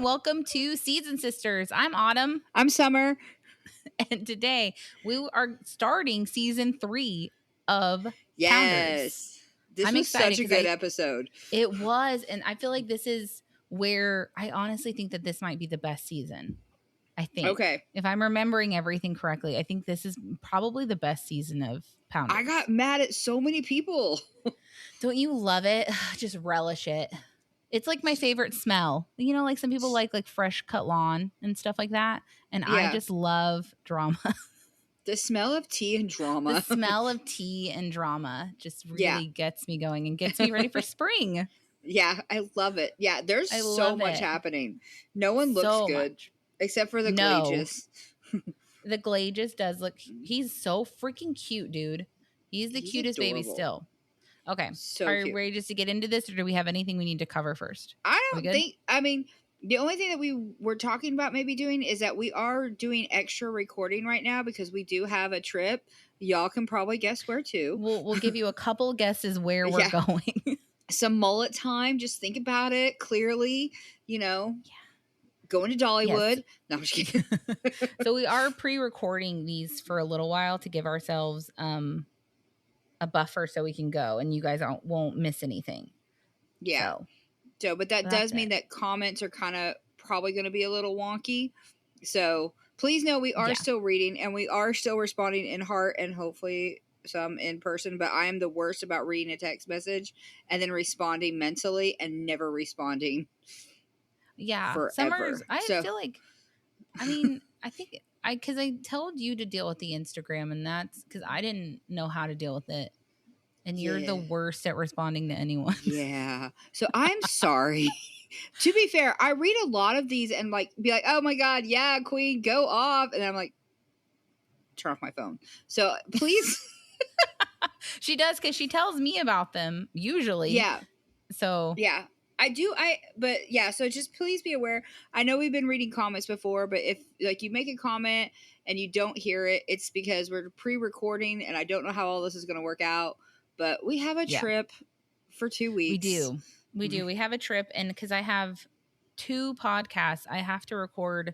welcome to Season Sisters. I'm Autumn. I'm Summer. And today we are starting season 3 of Counters. Yes. This I'm was excited such a good episode. It was. And I feel like this is where I honestly think that this might be the best season. I think. Okay. If I'm remembering everything correctly, I think this is probably the best season of Pounders. I got mad at so many people. Don't you love it? Just relish it. It's like my favorite smell. You know, like some people like fresh cut lawn and stuff like that. And I just love drama. The smell of tea and drama. The smell of tea and drama just really gets me going and gets me ready for spring. Yeah, I love it. Yeah, there's so much happening. No one looks good. Except for the Glages. The Glages does look, he's so freaking cute, dude. He's the cutest baby still. Okay. So Are you ready just to get into this, or do we have anything we need to cover first? The only thing that we were talking about maybe doing is that we are doing extra recording right now because we do have a trip. Y'all can probably guess where to. We'll give you a couple guesses where we're going. Some mullet time. Just think about it clearly, Going to Dollywood. Yes. No, I'm just kidding. So we are pre-recording these for a little while to give ourselves a buffer so we can go and you guys won't miss anything. Yeah. But that does mean that comments are kind of probably going to be a little wonky. So please know we are still reading and we are still responding in heart and hopefully some in person. But I am the worst about reading a text message and then responding mentally and never responding. Yeah. Forever. Summers, I feel like, because I told you to deal with the Instagram, and that's because I didn't know how to deal with it. And you're the worst at responding to anyone. Yeah. So I'm sorry. To be fair, I read a lot of these and be like, oh my God, yeah, queen, go off. And I'm like, turn off my phone. So please. She does, because she tells me about them usually. Yeah. So. Yeah. I do. So just please be aware. I know we've been reading comments before, but if you make a comment and you don't hear it, it's because we're pre-recording and I don't know how all this is going to work out, but we have a trip for 2 weeks. We do. We have a trip. And because I have 2 podcasts, I have to record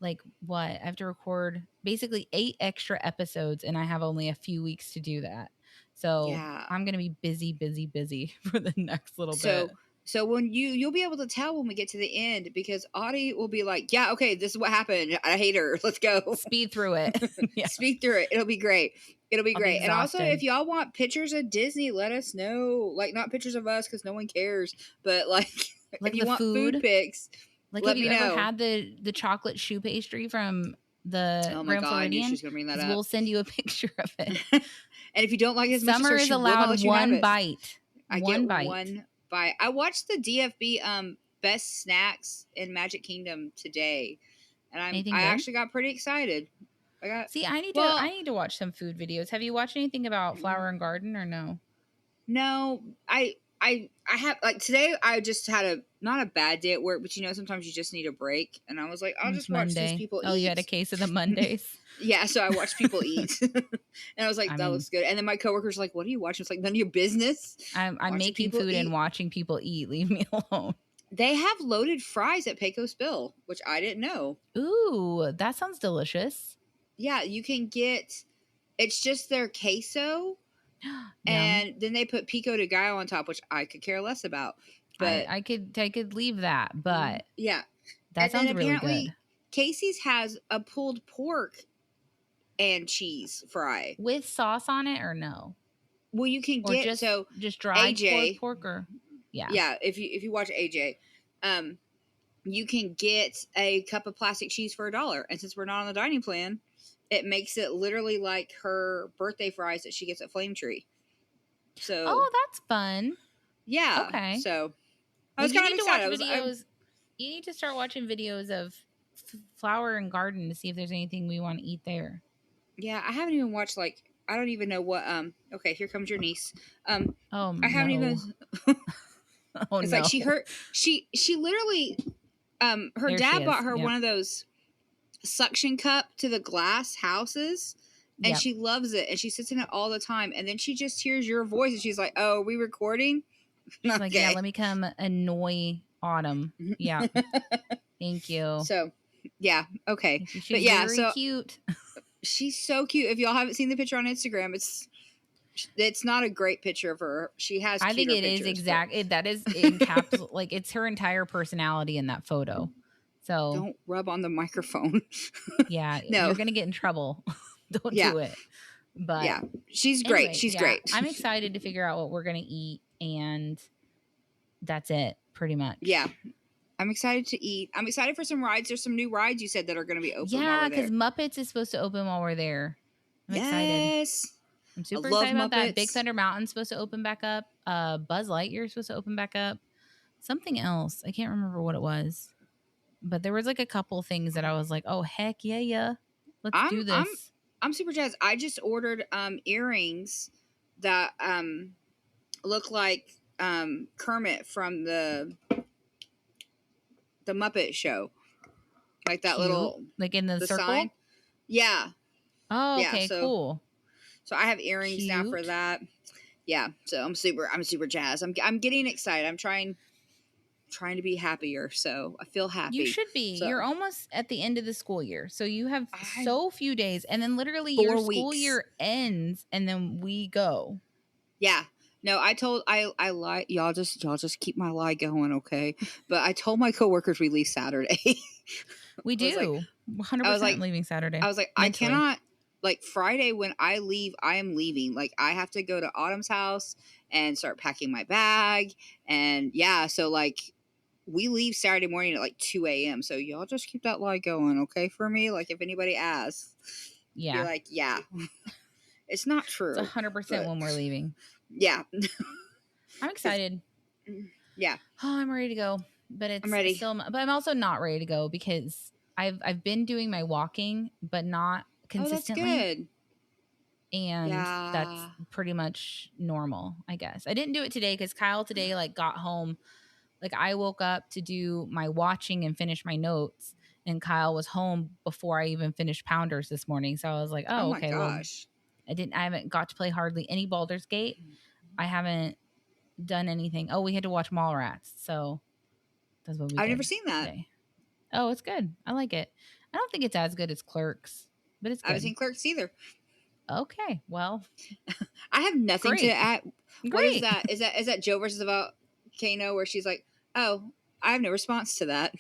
I have to record basically 8 extra episodes and I have only a few weeks to do that. So I'm going to be busy for the next little bit. So when you'll be able to tell when we get to the end because Audie will be like, yeah, okay, this is what happened. I hate her. Let's go. Speed through it. Speed through it. It'll be great. And also, if y'all want pictures of Disney, let us know. Not pictures of us because no one cares. But if you want food pics, let me know. Ever had the chocolate shoe pastry from the Grand Floridian? She's gonna bring that up. We'll send you a picture of it. And if you don't like it as much Summer as her, is allowed one bite. I get one bite. I watched the DFB Best Snacks in Magic Kingdom today, and I actually got pretty excited. I need to watch some food videos. Have you watched anything about Flower and Garden or no? No, I have today. I just had not a bad day at work, but sometimes you just need a break, and I was like, I'll just watch these people eat. Oh, you had a case of the Mondays. Yeah, so I watched people eat, and I was like, that looks good. And then my coworker's like, what are you watching? It's like, none of your business. I'm making food and watching people eat. Leave me alone. They have loaded fries at Pecos Bill, which I didn't know. Ooh, that sounds delicious. Yeah, you can get, it's just their queso, and then they put pico de gallo on top, which I could care less about. But I could leave that, but yeah, that sounds really good. Casey's has a pulled pork and cheese fry with sauce on it, or no? Well, you can get just dried AJ pork, or yeah. If you watch AJ, you can get a cup of plastic cheese for $1, and since we're not on the dining plan, it makes it literally like her birthday fries that she gets at Flame Tree. So that's fun. Yeah. Okay. So I was kind of excited. You need to start watching videos of Flower and Garden to see if there's anything we want to eat there. Yeah, I haven't even watched I don't even know what okay, here comes your niece. I haven't even it's like she literally her dad bought her one of those suction cup to the glass houses and she loves it and she sits in it all the time and then she just hears your voice and she's like, oh, are we recording? She's like, yeah, let me come annoy Autumn. Yeah. Thank you. So, yeah. Okay. She's very cute. She's so cute. If y'all haven't seen the picture on Instagram, it's not a great picture of her. She has I think it pictures, is exactly that is encapsulated like it's her entire personality in that photo. So don't rub on the microphone. Yeah, no. You're gonna get in trouble. Don't do it. But yeah, she's great. Anyway, she's great. I'm excited to figure out what we're gonna eat, and that's it, pretty much. Yeah. I'm excited to eat. I'm excited for some rides. There's some new rides you said that are going to be open. Yeah, because Muppets is supposed to open while we're there. I'm excited. I'm super excited about that. Big Thunder Mountain's supposed to open back up. Buzz Lightyear is supposed to open back up. Something else. I can't remember what it was. But there was like a couple things that I was like, oh, heck yeah. Let's do this. I'm super jazzed. I just ordered earrings that look like Kermit from the Muppet Show. Like that little like in the circle? Sign. Yeah. Oh, okay, cool. So I have earrings now for that. Yeah. So I'm super jazzed. I'm getting excited. I'm trying to be happier, so I feel happy. You should be. You're almost at the end of the school year, so you have so few days, and then literally 4 your weeks. School year ends, and then we go. Yeah. No, I lie. Y'all just keep my lie going, okay? But I told my coworkers we leave Saturday. We do. 100% leaving Saturday. I was like, mentally. I cannot. Like Friday when I leave, I am leaving. Like I have to go to Autumn's house and start packing my bag, and yeah, so like. We leave Saturday morning at like 2 a.m. So y'all just keep that lie going, okay, for me? Like if anybody asks, you're like, yeah. It's not true. It's 100% when we're leaving. Yeah. I'm excited. Yeah. Oh, I'm ready to go. But I'm ready. But I'm also not ready to go because I've been doing my walking, but not consistently. Oh, that's good. And that's pretty much normal, I guess. I didn't do it today because Kyle today like got home. Like I woke up to do my watching and finish my notes, and Kyle was home before I even finished Pounders this morning. So I was like, oh okay, gosh. Well, I haven't got to play hardly any Baldur's Gate. I haven't done anything. Oh, we had to watch Mallrats. So that's what we I've never seen that. Today. Oh, it's good. I like it. I don't think it's as good as Clerks, but it's good. I haven't seen Clerks either. Okay, well. I have nothing to add. What is that? Is that Joe versus Volcano where she's like, oh, I have no response to that.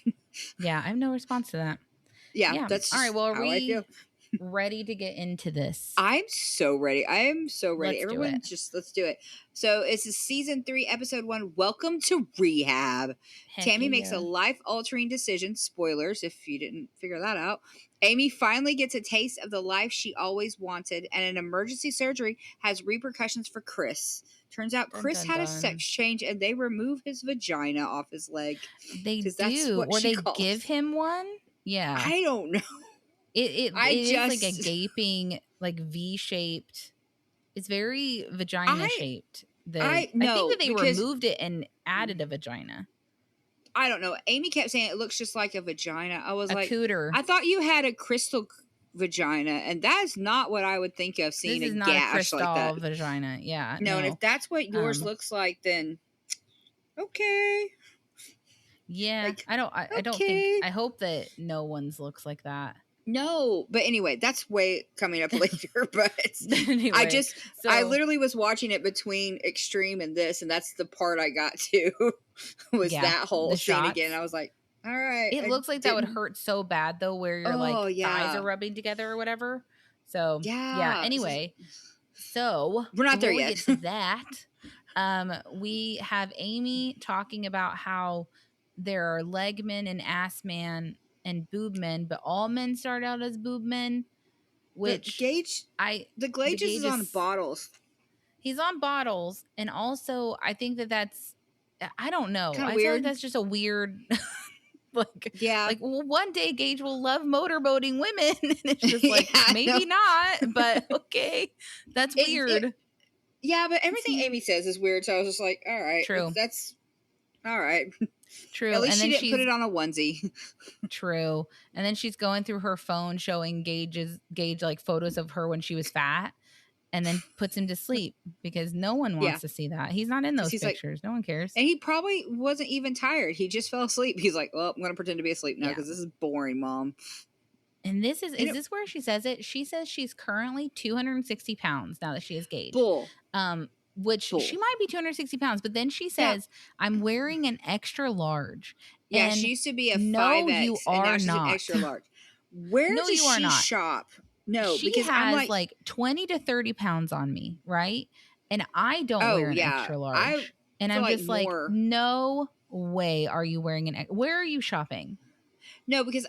Yeah, I have no response to that. Yeah. That's all right. Well, are we ready to get into this? I'm so ready. I am so ready. Everyone let's do it. So it's season 3, episode 1. Welcome to Rehab. Tammy makes a life-altering decision. Spoilers if you didn't figure that out. Amy finally gets a taste of the life she always wanted, and an emergency surgery has repercussions for Chris. Turns out Chris had a sex change, and they remove his vagina off his leg. They do, or they give him one. Yeah, I don't know. It is like a gaping, like V-shaped. It's very vagina shaped. I think that they removed it and added a vagina. I don't know. Amy kept saying it looks just like a vagina. I was like, cooter. I thought you had a crystal vagina, and that's not what I would think of seeing a gash like that. Vagina. Yeah. No, and if that's what yours looks like, then okay. Yeah, like, I don't think. I hope that no one's looks like that. No, but anyway, that's way coming up later. But anyway, I literally was watching it between Extreme and this, and that's the part I got to was that whole scene again. I was like, all right. It looks like that would hurt so bad though, where your thighs are rubbing together or whatever. So yeah. Anyway, so we're not there yet. We get to that. We have Amy talking about how there are leg men and ass man and boob men, but all men start out as boob men. Which the Gage is on bottles. He's on bottles, and also I think that's I don't know. I feel like that's just a weird. Like one day Gage will love motorboating women, and it's just like maybe not, but okay, that's weird. Yeah, but everything Amy says is weird, so I was just like, all right, true. That's all right. True. At least she didn't put it on a onesie. True. And then she's going through her phone showing Gage like photos of her when she was fat. and then puts him to sleep because no one wants to see that. He's not in those pictures. No one cares. And he probably wasn't even tired. He just fell asleep. He's like, well, I'm going to pretend to be asleep now because this is boring, Mom. And this is this where she says it? She says she's currently 260 pounds now that she is gauged. Bull. Which she might be 260 pounds, but then she says, I'm wearing an extra large. Yeah, and she used to be a 5X, you are and now she's not. an extra large. Where does she shop? No, she because has I'm like 20 to 30 pounds on me, right? And I don't wear an extra large. And I'm just like, no way are you wearing where are you shopping? No, because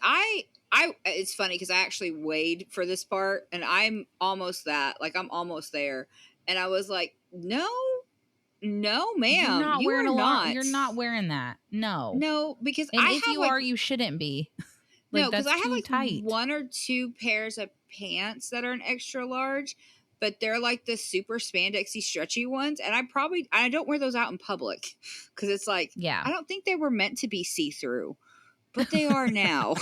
it's funny because I actually weighed for this part and I'm almost that. Like I'm almost there. And I was like, no, ma'am. You're not wearing that. No. No, because if you are, you shouldn't be. No, because I have like tight. 1 or 2 pairs of pants that are an extra large, but they're like the super spandexy stretchy ones. And I don't wear those out in public because it's like, I don't think they were meant to be see-through, but they are now.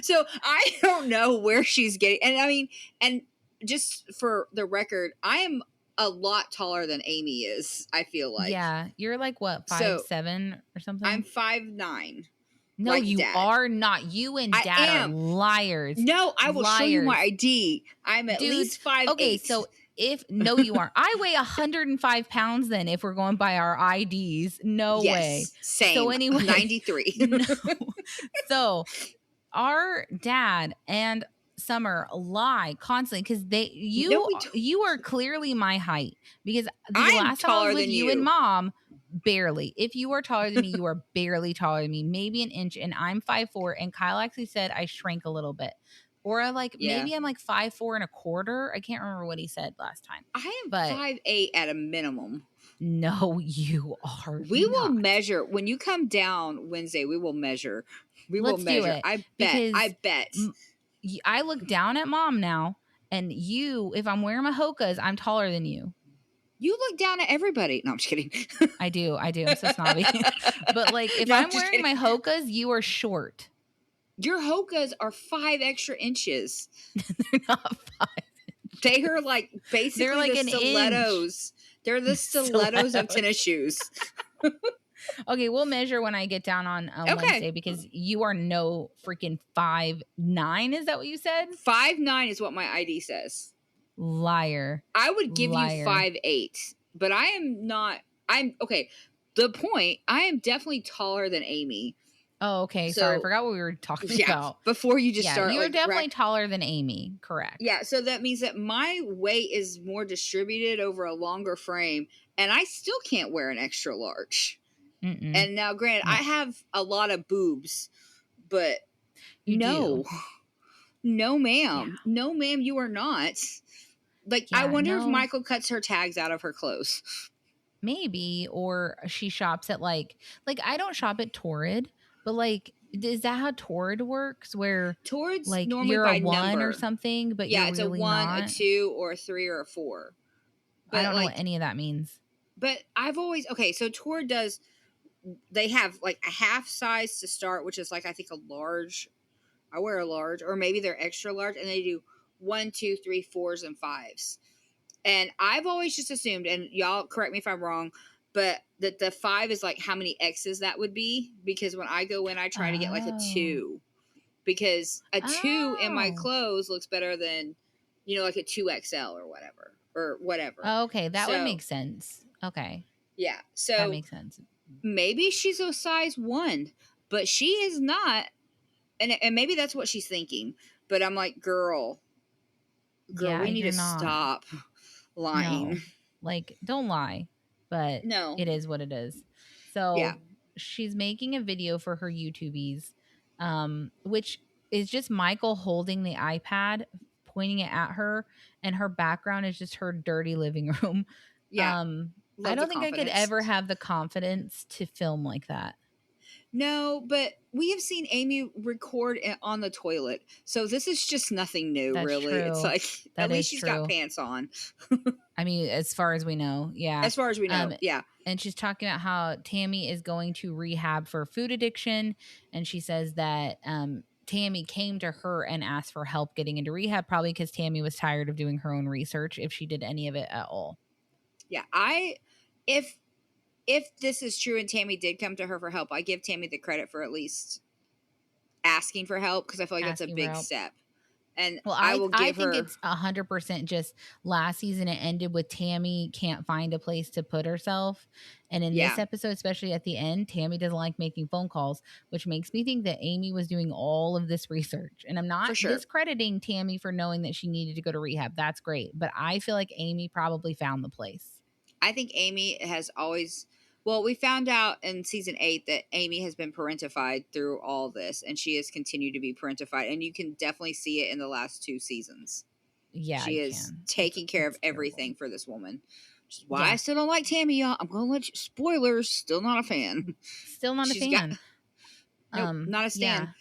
So I don't know where she's getting. And I mean, and just for the record, I am a lot taller than Amy is, I feel like. Yeah. You're like what, 5'7" or something? I'm 5'9". No, like you are not. You and Dad are liars. No, I will show you my ID. I'm at least 5'8". Okay, so no, you aren't. I weigh 105 pounds then if we're going by our IDs. No way. Same. So anyway. 93. No. So our dad and Summer lie constantly because you are clearly my height because the last time I was with you and Mom, barely. If you are taller than me, you are barely taller than me, maybe an inch, and I'm 5'4", and Kyle actually said I shrank a little bit. Or maybe I'm like 5'4" and a quarter. I can't remember what he said last time. I am 5'8" at a minimum. No, you are. We will measure when you come down Wednesday. We will measure. Let's do it. I bet. I look down at Mom now, and if I'm wearing my Hokas, I'm taller than you. You look down at everybody. No, I'm just kidding. I do. I'm so snobby. But like, if I'm wearing my Hokas, you are short. Your Hokas are 5 extra inches. They're not 5 inches. They are like basically they're like the stilettos. They're the stilettos of tennis shoes. Okay, we'll measure when I get down on Wednesday because you are no freaking 5'9". Is that what you said? 5'9" is what my ID says. Liar. I would give you 5'8", but I am not. I'm okay. The point, I am definitely taller than Amy. Oh, okay. Sorry, I forgot what we were talking about. Before you just start. You're definitely taller than Amy. Correct. Yeah, so that means that my weight is more distributed over a longer frame, and I still can't wear an extra large. Mm-mm. And now, granted, I have a lot of boobs, but no, ma'am. Yeah. No, ma'am, you are not. Like, I wonder if Michael cuts her tags out of her clothes. Maybe, or she shops at like I don't shop at Torrid, but like, is that how Torrid works? Where Torrid's like normally you're by a 1 number or something, but yeah, you're it's really a 1, not. a 2, or a 3, or a 4. But I don't know what any of that means. But I've always so Torrid does. They have like a half size to start, which is like I think a large. I wear a large, or maybe they're extra large, and they do 1, 2, 3, 4s, and 5s. And I've always just assumed, and y'all correct me if I'm wrong, but that the 5 is like how many X's that would be, because when I go in, I try to get like a 2, because a 2 in my clothes looks better than, like a 2XL or whatever. Oh, okay, that would make sense. Okay. Yeah, so that makes sense. Maybe she's a size 1, but she is not, and maybe that's what she's thinking. But I'm like, girl, we need to stop lying. No. Like, don't lie. But no, it is what it is. So she's making a video for her YouTubies, which is just Michael holding the iPad, pointing it at her, and her background is just her dirty living room. Yeah. I don't think I could ever have the confidence to film like that. No, but we have seen Amy record on the toilet. So this is just nothing new, really. True. It's like, at least she's got pants on. I mean, as far as we know. Yeah. As far as we know. Yeah. And she's talking about how Tammy is going to rehab for food addiction. And she says that Tammy came to her and asked for help getting into rehab, probably because Tammy was tired of doing her own research, if she did any of it at all. Yeah, if this is true and Tammy did come to her for help, I give Tammy the credit for at least asking for help, because I feel like that's a big step. And well, I think it's 100% just last season it ended with Tammy can't find a place to put herself. And in this episode, especially at the end, Tammy doesn't like making phone calls, which makes me think that Amy was doing all of this research. And I'm not discrediting Tammy for knowing that she needed to go to rehab. That's great. But I feel like Amy probably found the place. I think Amy has always, well, we found out in season 8 that Amy has been parentified through all this, and she has continued to be parentified, and you can definitely see it in the last 2 seasons. Yeah, she is taking care of everything for this woman, which is why I still don't like Tammy, y'all. I'm gonna let you, spoilers, still not a fan. Still not a fan. Nope, not a stan.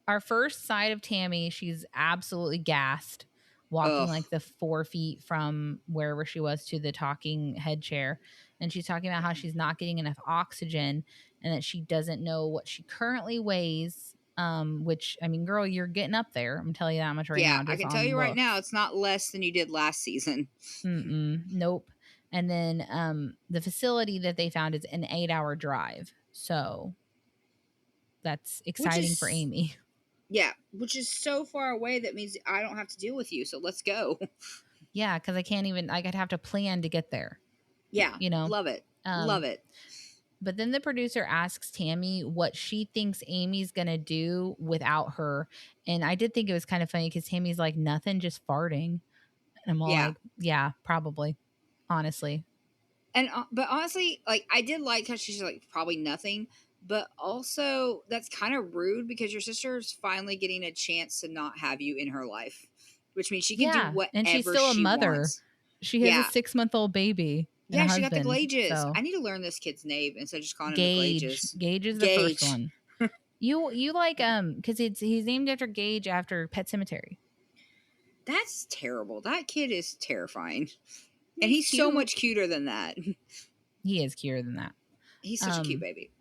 Our first sight of Tammy, she's absolutely gassed, walking like the 4 feet from wherever she was to the talking head chair. And she's talking about how she's not getting enough oxygen and that she doesn't know what she currently weighs. Which, I mean, girl, you're getting up there. I'm telling you that much right now. Yeah, I can tell you right now, it's not less than you did last season. Nope. And then the facility that they found is an 8-hour drive. So that's exciting for Amy. Yeah, which is so far away. That means I don't have to deal with you. So let's go. Yeah, because I can't even, I'd have to plan to get there. Yeah. You know? Love it. Love it. But then the producer asks Tammy what she thinks Amy's going to do without her. And I did think it was kind of funny because Tammy's like, nothing, just farting. And I'm all like, yeah, probably. Honestly. And, but honestly, like, I did like how she's like, probably nothing. But also, that's kind of rude because your sister's finally getting a chance to not have you in her life, which means she can do whatever and she's still a mother. Wants. She has a 6-month-old baby. Yeah, she got the Glages. So. I need to learn this kid's name instead of just calling him the Glages. Gage is the first one. You like because he's named after Gage after Pet Sematary. That's terrible. That kid is terrifying, and he's so much cuter than that. He is cuter than that. He's such a cute baby.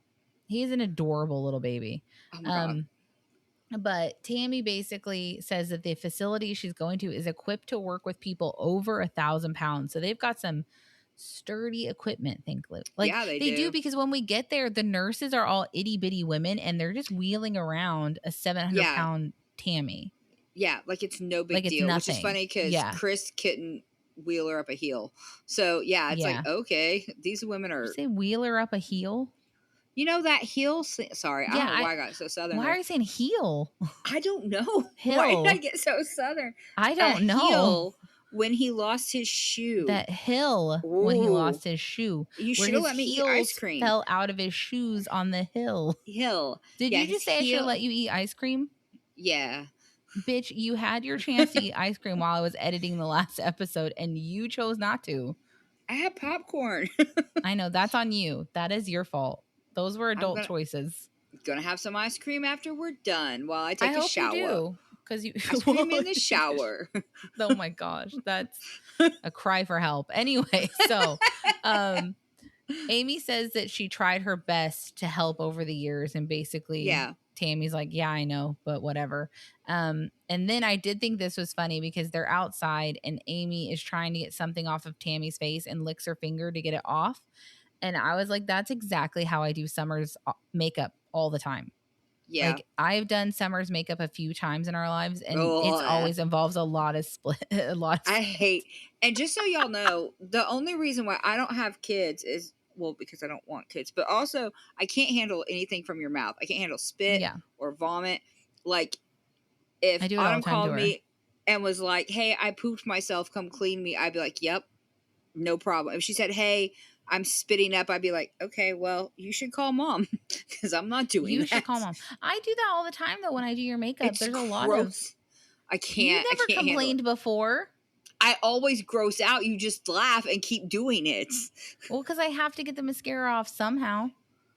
He's an adorable little baby. Oh my God. But Tammy basically says that the facility she's going to is equipped to work with people over 1,000 pounds. So they've got some sturdy equipment, like they do, because when we get there, the nurses are all itty bitty women and they're just wheeling around a 700-pound Tammy. Yeah, like it's no big deal, which is funny because Chris couldn't wheel her up a heel. So yeah, it's like, okay, these women are. Did you say wheel her up a heel? You know that heel? Sorry, I don't know why I got so southern. Why are you saying heel? I don't know. Hill. Why did I get so southern? I don't know. Heel when he lost his shoe. That hill. Ooh. When he lost his shoe. You should have let me eat ice cream. Fell out of his shoes on the hill. Did you just say I should let you eat ice cream? Yeah. Bitch, you had your chance to eat ice cream while I was editing the last episode and you chose not to. I had popcorn. I know, that's on you. That is your fault. Those were adult choices. Gonna have some ice cream after we're done while I take a shower. You do, because you ice cream in the shower. Oh my gosh, that's a cry for help. Anyway, so Amy says that she tried her best to help over the years, and basically, Tammy's like, yeah, I know, but whatever. And then I did think this was funny because they're outside and Amy is trying to get something off of Tammy's face and licks her finger to get it off. And I was like, that's exactly how I do Summer's makeup all the time. Yeah. Like, I've done Summer's makeup a few times in our lives, and it always involves a lot of I hate, and just so y'all know, the only reason why I don't have kids is, well, because I don't want kids, but also I can't handle anything from your mouth. I can't handle spit or vomit. Like, if Autumn called me and was like, hey, I pooped myself, come clean me, I'd be like, yep, no problem. If she said, hey, I'm spitting up, I'd be like, okay, well, you should call mom because I'm not doing that. You should call mom. I do that all the time, though, when I do your makeup. It's There's a lot gross. of... I can't. You never complained before. I always gross out. You just laugh and keep doing it. Well, because I have to get the mascara off somehow.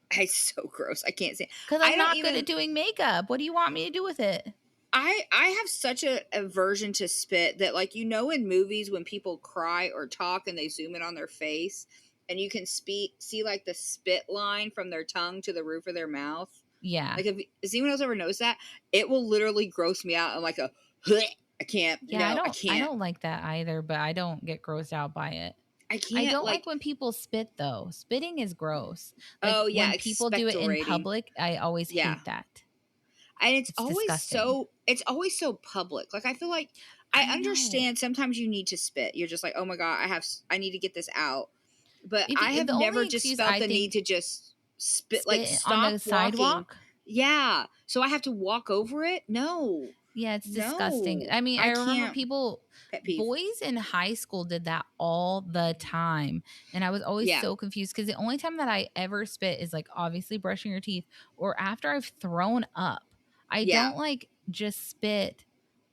It's so gross. I can't say. Because I'm not good at doing makeup. What do you want me to do with it? I have such a aversion to spit that, like, you know, in movies when people cry or talk and they zoom in on their face and you can see like the spit line from their tongue to the roof of their mouth. Yeah. Like, has anyone else ever noticed that? It will literally gross me out. I'm like I can't. Yeah, No, I can't. I don't like that either, but I don't get grossed out by it. I can't. I don't like when people spit though. Spitting is gross. Like oh yeah, when people do it in public, I always hate that. And it's always disgusting. it's always so public. Like I feel like I understand sometimes you need to spit. You're just like, "Oh my god, I need to get this out." But I have never just felt the need to just spit like stop on the walking. sidewalk. Yeah. So I have to walk over it? No. Yeah, it's disgusting. I mean, I remember people, boys in high school did that all the time. And I was always so confused because the only time that I ever spit is like obviously brushing your teeth or after I've thrown up. I don't like just spit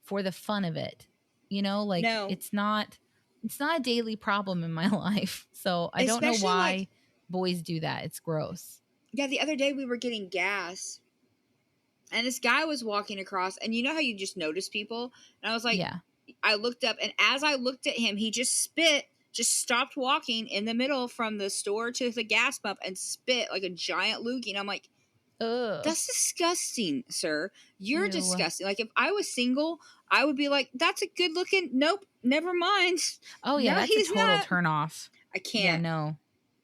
for the fun of it. You know, like it's not a daily problem in my life. So I don't know why boys do that. It's gross. Yeah, the other day we were getting gas. And this guy was walking across, and you know how you just notice people? And I was like, I looked up, and as I looked at him, he just spit, just stopped walking in the middle from the store to the gas pump and spit like a giant loogie. And I'm like, ugh. That's disgusting, sir. You're disgusting. Like, if I was single, I would be like, that's a good looking, nope, never mind. Oh, yeah, that's a total turn off. I can't. Yeah, no.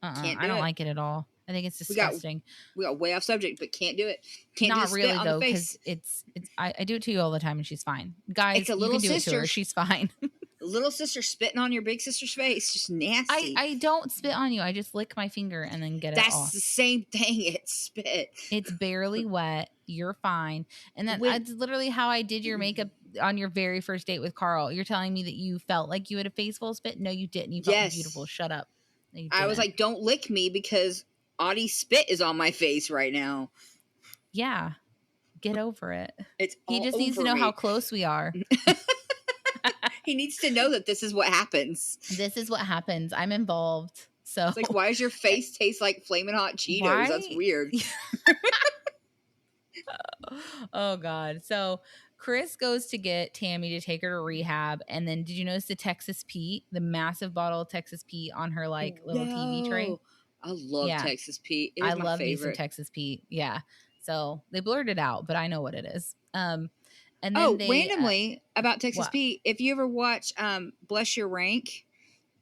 I don't like it at all. I think it's disgusting. We got way off subject, but can't do it. Can't Not do really though, because I do it to you all the time, and she's fine. Guys, it's a little you can do it to her. She's fine. Little sister spitting on your big sister's face, just nasty. I don't spit on you. I just lick my finger and then get it off. That's the same thing. It's spit. It's barely wet. You're fine. And that's literally how I did your makeup on your very first date with Carl. You're telling me that you felt like you had a face full of spit? No, you didn't. You felt beautiful. Shut up. I was like, don't lick me because Audie's spit is on my face right now. Yeah. Get over it. He just needs to know how close we are. He needs to know that this is what happens. This is what happens. I'm involved. So it's like, why does your face taste like Flamin' Hot Cheetos? Why? That's weird. Oh God. So Chris goes to get Tammy to take her to rehab, and then did you notice the Texas Pete, the massive bottle of Texas Pete on her like little TV tray? I love Texas Pete. It is my favorite. Me some Texas Pete. Yeah. So they blurred it out, but I know what it is. And then randomly about Texas Pete, if you ever watch Bless Your Rank,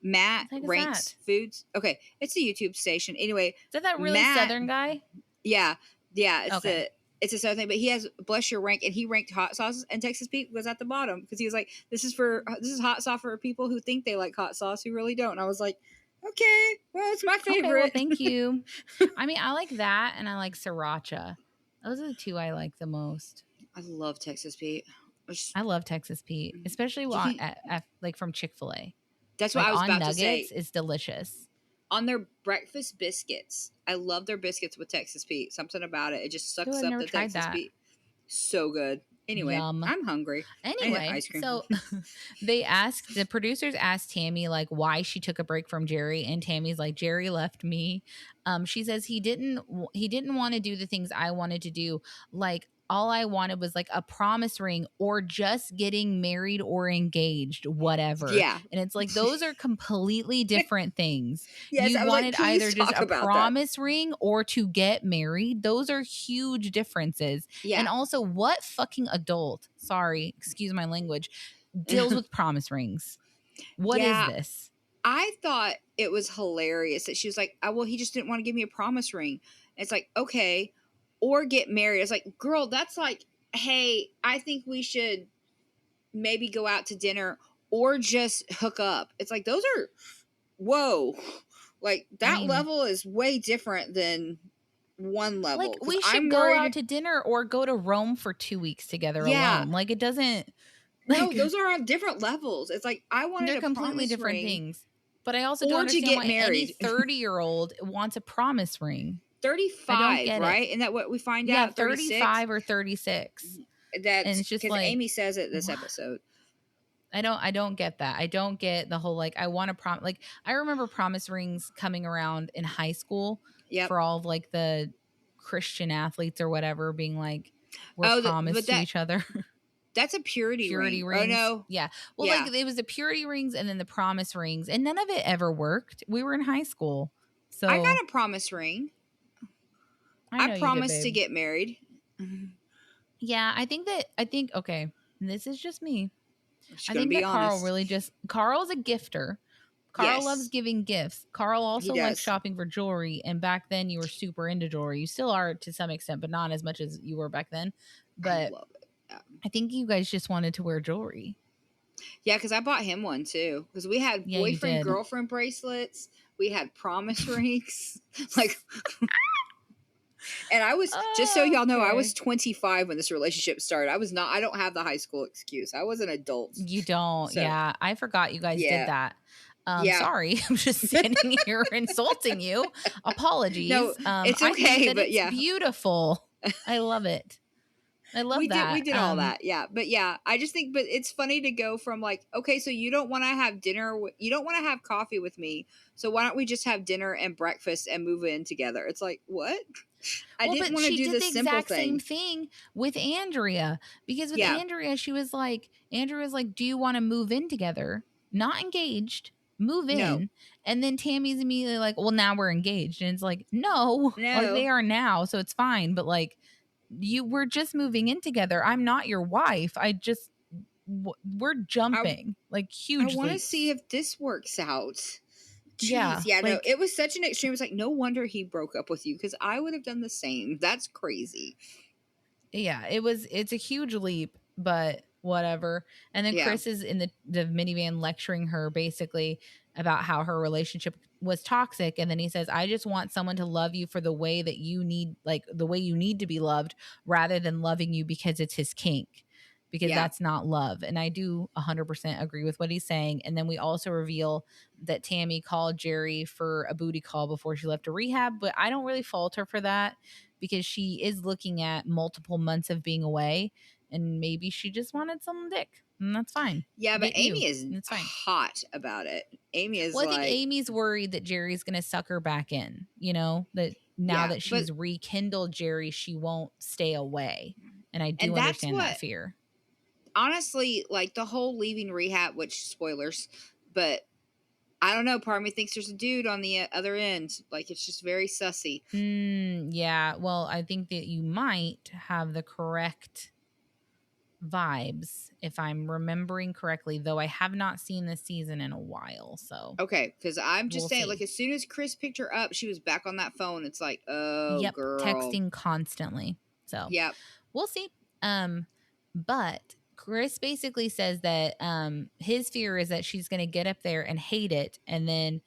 Matt ranks foods. Okay, it's a YouTube station. Anyway, is that really Southern guy? Yeah, it's a Southern thing, but he has Bless Your Rank, and he ranked hot sauces, and Texas Pete was at the bottom because he was like, this is hot sauce for people who think they like hot sauce who really don't. And I was like, okay, well, it's my favorite. Okay, well, thank you. I mean, I like that, and I like sriracha. Those are the two I like the most. I love Texas Pete. I love Texas Pete, especially like from Chick-fil-A. That's what I was about to say. It's delicious. On their breakfast biscuits, I love their biscuits with Texas Pete. Something about it. It just sucks up the Texas Pete. So good. Anyway, I'm hungry. Anyway, ice cream. So the producers asked Tammy like why she took a break from Jerry, and Tammy's like, Jerry left me. She says he didn't want to do the things I wanted to do. Like all I wanted was like a promise ring or just getting married or engaged, whatever. Yeah. And it's like, those are completely different things. Yes, you wanted either just a promise ring or to get married. Those are huge differences. Yeah. And also, what fucking adult, sorry, excuse my language, deals with promise rings? What is this? I thought it was hilarious that she was like, oh, well, he just didn't want to give me a promise ring. And it's like, okay. Or get married. It's like, girl, that's like, hey, I think we should maybe go out to dinner or just hook up. It's like, those are, whoa. Like, that level is way different than one level. Like, we should go out to dinner or go to Rome for 2 weeks together alone. Like, it doesn't. Like, no, those are on different levels. It's like, I wanted they're completely different things. But I also don't understand why any 30-year-old wants a promise ring. 35, right? Isn't that what we find out? Yeah, 35 or 36. That's and it's just like Amy says it this episode. I don't get that. I don't get the whole like I want to like I remember promise rings coming around in high school for all of like the Christian athletes or whatever being like we're promised to each other. That's a purity ring. Rings. Oh no. Yeah. Well, like it was the purity rings and then the promise rings, and none of it ever worked. We were in high school. So I got a promise ring. I promised to get married. Yeah, I think okay, this is just me. I think that Carl's a gifter. Carl loves giving gifts. Carl also likes shopping for jewelry. And back then you were super into jewelry. You still are to some extent, but not as much as you were back then. But I love it. Yeah. I think you guys just wanted to wear jewelry. Yeah, because I bought him one too. Because we had boyfriend girlfriend bracelets. We had promise rings. Like, and I was just so y'all know, I was 25 when this relationship started. I don't have the high school excuse. I was an adult. You don't. So, yeah, I forgot you guys did that. Sorry, I'm just standing here insulting you. Apologies. No, it's okay, but it's beautiful. I love it. I love that. We did all that. Yeah. But yeah, I just think, but it's funny to go from like, okay, so you don't want to have dinner. You don't want to have coffee with me. So why don't we just have dinner and breakfast and move in together? It's like, what? I didn't want to do the simple same thing with Andrea, because with Andrea, she was like, do you want to move in together? Not engaged, move in. No. And then Tammy's immediately like, well, now we're engaged. And it's like, no. Like they are now. So it's fine. But like, we're just moving in together. I'm not your wife. We're jumping like huge. I want to see if this works out. Jeez, yeah, no, it was such an extreme. It's like, no wonder he broke up with you, because I would have done the same. That's crazy. Yeah, it's a huge leap, but whatever. And then Chris is in the minivan lecturing her basically about how her relationship was toxic. And then he says, I just want someone to love you for the way that you need, like the way you need to be loved, rather than loving you because it's his kink. Because that's not love. And I do 100% agree with what he's saying. And then we also reveal that Tammy called Jerry for a booty call before she left to rehab. But I don't really fault her for that, because she is looking at multiple months of being away. And maybe she just wanted some dick. And that's fine. Yeah, but Amy is hot about it. Amy is I think Amy's worried that Jerry's going to suck her back in. You know, that now that she's rekindled Jerry, she won't stay away. And I do understand that fear. Honestly, like the whole leaving rehab, which spoilers, but I don't know. Part of me thinks there's a dude on the other end. Like, it's just very sussy. Yeah. Well, I think that you might have the correct vibes, if I'm remembering correctly, though I have not seen this season in a while. So okay, because I'm just saying, like, as soon as Chris picked her up, she was back on that phone. It's like, oh, girl, texting constantly. So yeah, we'll see. But Chris basically says that his fear is that she's going to get up there and hate it. And then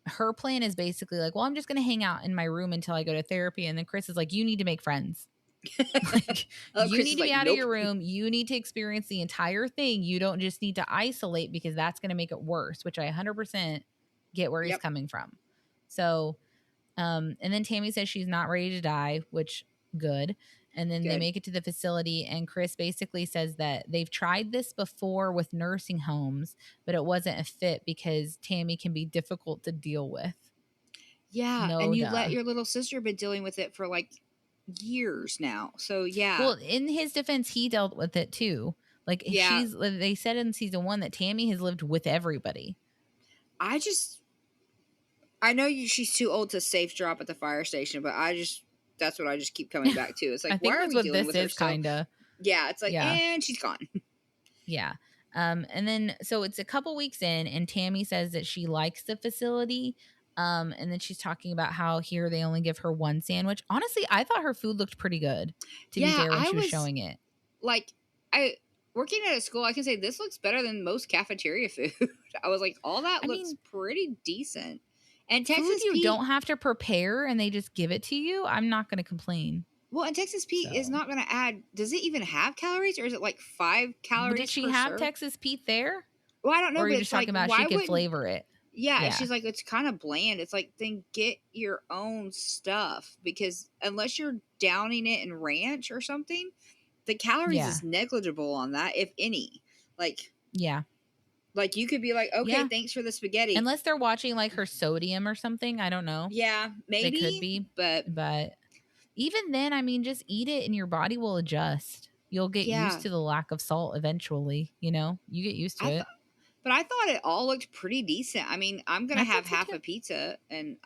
her plan is basically like, well, I'm just going to hang out in my room until I go to therapy. And then Chris is like, you need to make friends. Like, you need to be out of your room. You need to experience the entire thing. You don't just need to isolate, because that's going to make it worse, which I 100% get where he's coming from. So, and then Tammy says she's not ready to die, which good. And then they make it to the facility, and Chris basically says that they've tried this before with nursing homes, but it wasn't a fit because Tammy can be difficult to deal with. Yeah, and you let your little sister been dealing with it for like years now. So yeah. Well, in his defense, he dealt with it too. Like they said in season 1 that Tammy has lived with everybody. I know she's too old to safe drop at the fire station, but that's what I just keep coming back to. It's like, why are we dealing with her? Kinda. Yeah, it's like, and she's gone. Yeah. And then, so it's a couple weeks in, and Tammy says that she likes the facility. And then she's talking about how here they only give her one sandwich. Honestly, I thought her food looked pretty good, to be fair, when she was showing it. Like, working at a school, I can say this looks better than most cafeteria food. I was like, all that looks pretty decent. And Texas food you don't have to prepare and they just give it to you, I'm not going to complain. Well, and Texas Pete is not going to add. Does it even have calories, or is it like 5 calories? But did she have Texas Pete there? Well, I don't know. Or are you just talking about she could flavor it? Yeah, she's like, it's kind of bland. It's like, then get your own stuff, because unless you're downing it in ranch or something, the calories is negligible on that, if any. Like, like you could be like, okay, thanks for the spaghetti. Unless they're watching like her sodium or something. I don't know. Yeah, maybe. They could be. But even then, I mean, just eat it and your body will adjust. You'll get used to the lack of salt eventually. You know, you get used to it. But I thought it all looked pretty decent. I mean, I'm going to have half a pizza, and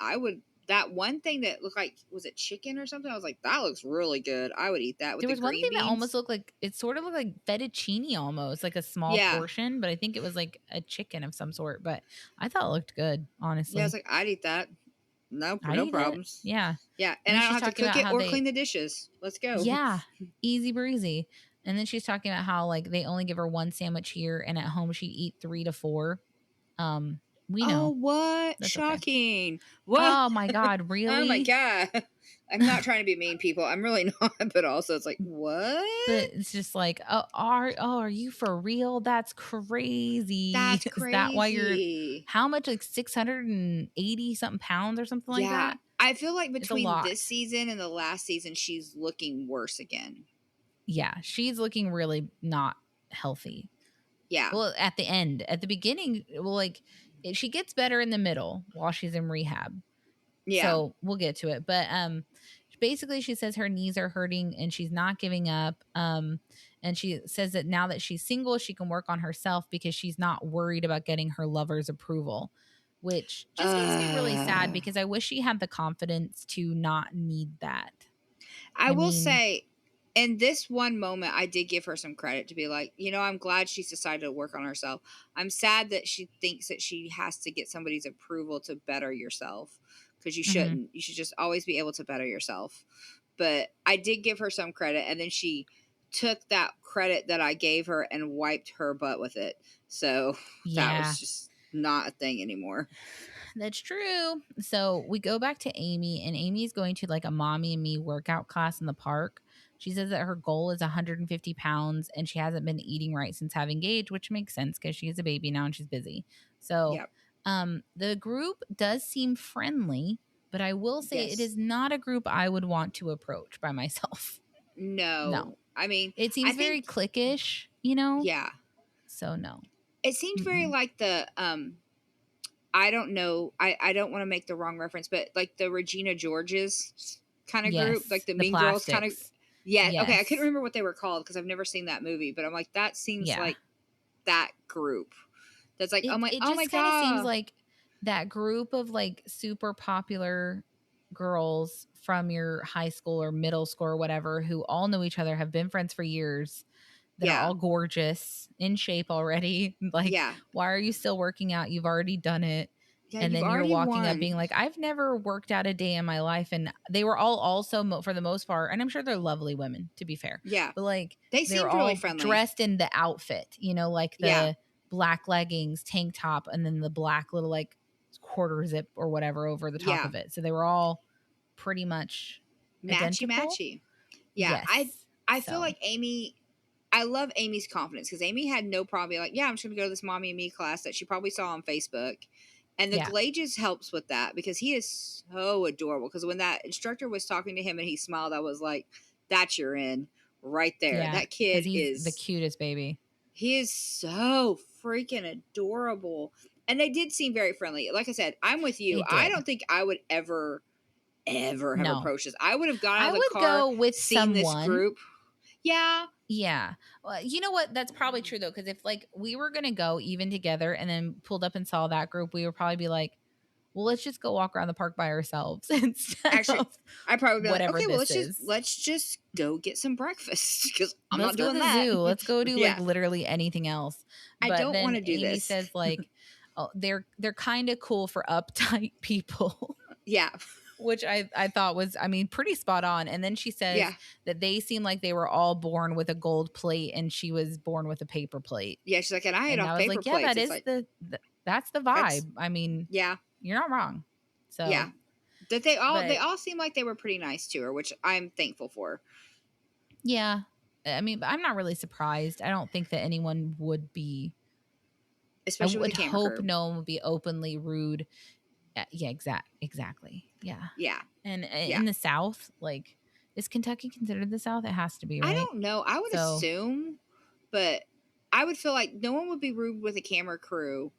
that one thing that looked like, was it chicken or something? I was like, that looks really good. I would eat that with There the was one green thing that beans. almost looked like, it sort of looked like fettuccine almost, like a small Yeah. portion, but I think it was like a chicken of some sort. But I thought it looked good, Yeah, I was honestly. like, I'd eat that. No, I'd no eat it. problems. Yeah. Yeah, And and then I don't she's have to talking cook about it how or clean the dishes. Let's go. yeah, easy breezy. And then she's talking about how like they only give her one sandwich here, and at home she'd eat 3 to 4. We Oh, know. what? That's okay. Shocking. What? Oh my God, Oh my really? God. I'm not trying to be mean, people. I'm really not, but also it's like, But what? it's just like, are you for real? That's crazy. That's Is that why you're crazy. how much, like 680 something pounds or something like Yeah. that? I feel like It's a between this lot. season and the last season, she's looking worse again. Yeah, she's looking really not healthy. Yeah. Well, at the end, at the beginning, well, like she gets better in the middle while she's in rehab. Yeah. So we'll get to it. But basically she says her knees are hurting and she's not giving up. And she says that now that she's single, she can work on herself because she's not worried about getting her lover's approval, which just makes me really sad because I wish she had the confidence to not need that. I I will mean, say, in this one moment, I did give her some credit to be like, I'm glad she's decided to work on herself. I'm sad that she thinks that she has to get somebody's approval to better yourself, because you mhm. shouldn't. You should just always be able to better yourself. But I did give her some credit, and then she took that credit that I gave her and wiped her butt with it. So that Yeah. was just not a thing anymore. That's true. So we go back to Amy, and Amy's going to like a mommy and me workout class in the park. She says that her goal is 150 pounds and she hasn't been eating right since having age, which makes sense because she is a baby now and she's busy. So Yep. the group does seem friendly, but I will say it Yes. is not a group I would want to approach by myself. No. No. I mean, It I seems very think, cliquish, you know? yeah. So no. It seems very Mm-mm. like the I don't know. I don't want to make the wrong reference, but like the Regina Georges kind of group, like Yes. the The Mean Girls kind of. plastics. Yeah. Okay. I couldn't Yes. remember what they were called because I've never seen that movie, but I'm like, that seems Yeah. like that group. That's like, It oh my just kind of seems God. like that group of like super popular girls from your high school or middle school or whatever who all know each other, have been friends for years, that are Yeah. all gorgeous, in shape already. Like, Yeah. why are you still working out? You've already done it. Yeah. And You've then you're already walking up won. being like, I've never worked out a day in my life. And they were all also, for the most part, and I'm sure they're lovely women, to be fair. Yeah. But like, They they were seemed really all friendly. dressed in the outfit, like Yeah. the black leggings, tank top, and then the black little like quarter zip or whatever over the top Yeah. of it. So they were all pretty much Matchy identical. matchy. Yeah. Yes. I feel So like Amy. I love Amy's confidence because Amy had no problem being like, yeah, I'm just going to go to this mommy and me class that she probably saw on Facebook. And the yeah. Glages helps with that because he is so adorable. Because when that instructor was talking to him and he smiled, I was like, that's your in right there. Yeah. That Because kid he's the cutest baby. he is so freaking adorable. And they did seem very friendly. Like I said, I'm with They you. I did. don't think I would ever have No. approached this. I would have got out I of the would car, go with seen this someone. group. Yeah. Yeah. Well, you know what? That's probably true though, because if like we were gonna go even together and then pulled up and saw that group, we would probably be like, well, let's just go walk around the park by ourselves instead Actually, of I'd probably be like, whatever okay, well, this is. let's just go get some breakfast because I'm Let's not go to doing the that. zoo. Let's go do like Yeah, literally anything else. I But don't want then to do Amy this. says like, oh, they're kind of cool for uptight people. Yeah, Which I thought was, I mean, pretty spot on. And then she says yeah, that they seem like they were all born with a gold plate and she was born with a paper plate. yeah. She's like, and I ate And off I was paper like, yeah, plates. that It's is like that's the that's vibe. I mean, yeah, you're not wrong. yeah. So, That they but all seem like they were pretty nice to her, which I'm thankful for. yeah, I mean, I'm not really surprised. I don't think that anyone would be. I Especially with the would camera hope crew. no one would be openly rude. Yeah, exactly. Yeah. Yeah, And yeah. in the South, like, is Kentucky considered the South? It has to be, I right? don't know. I would So assume, but I would feel like no one would be rude with a camera crew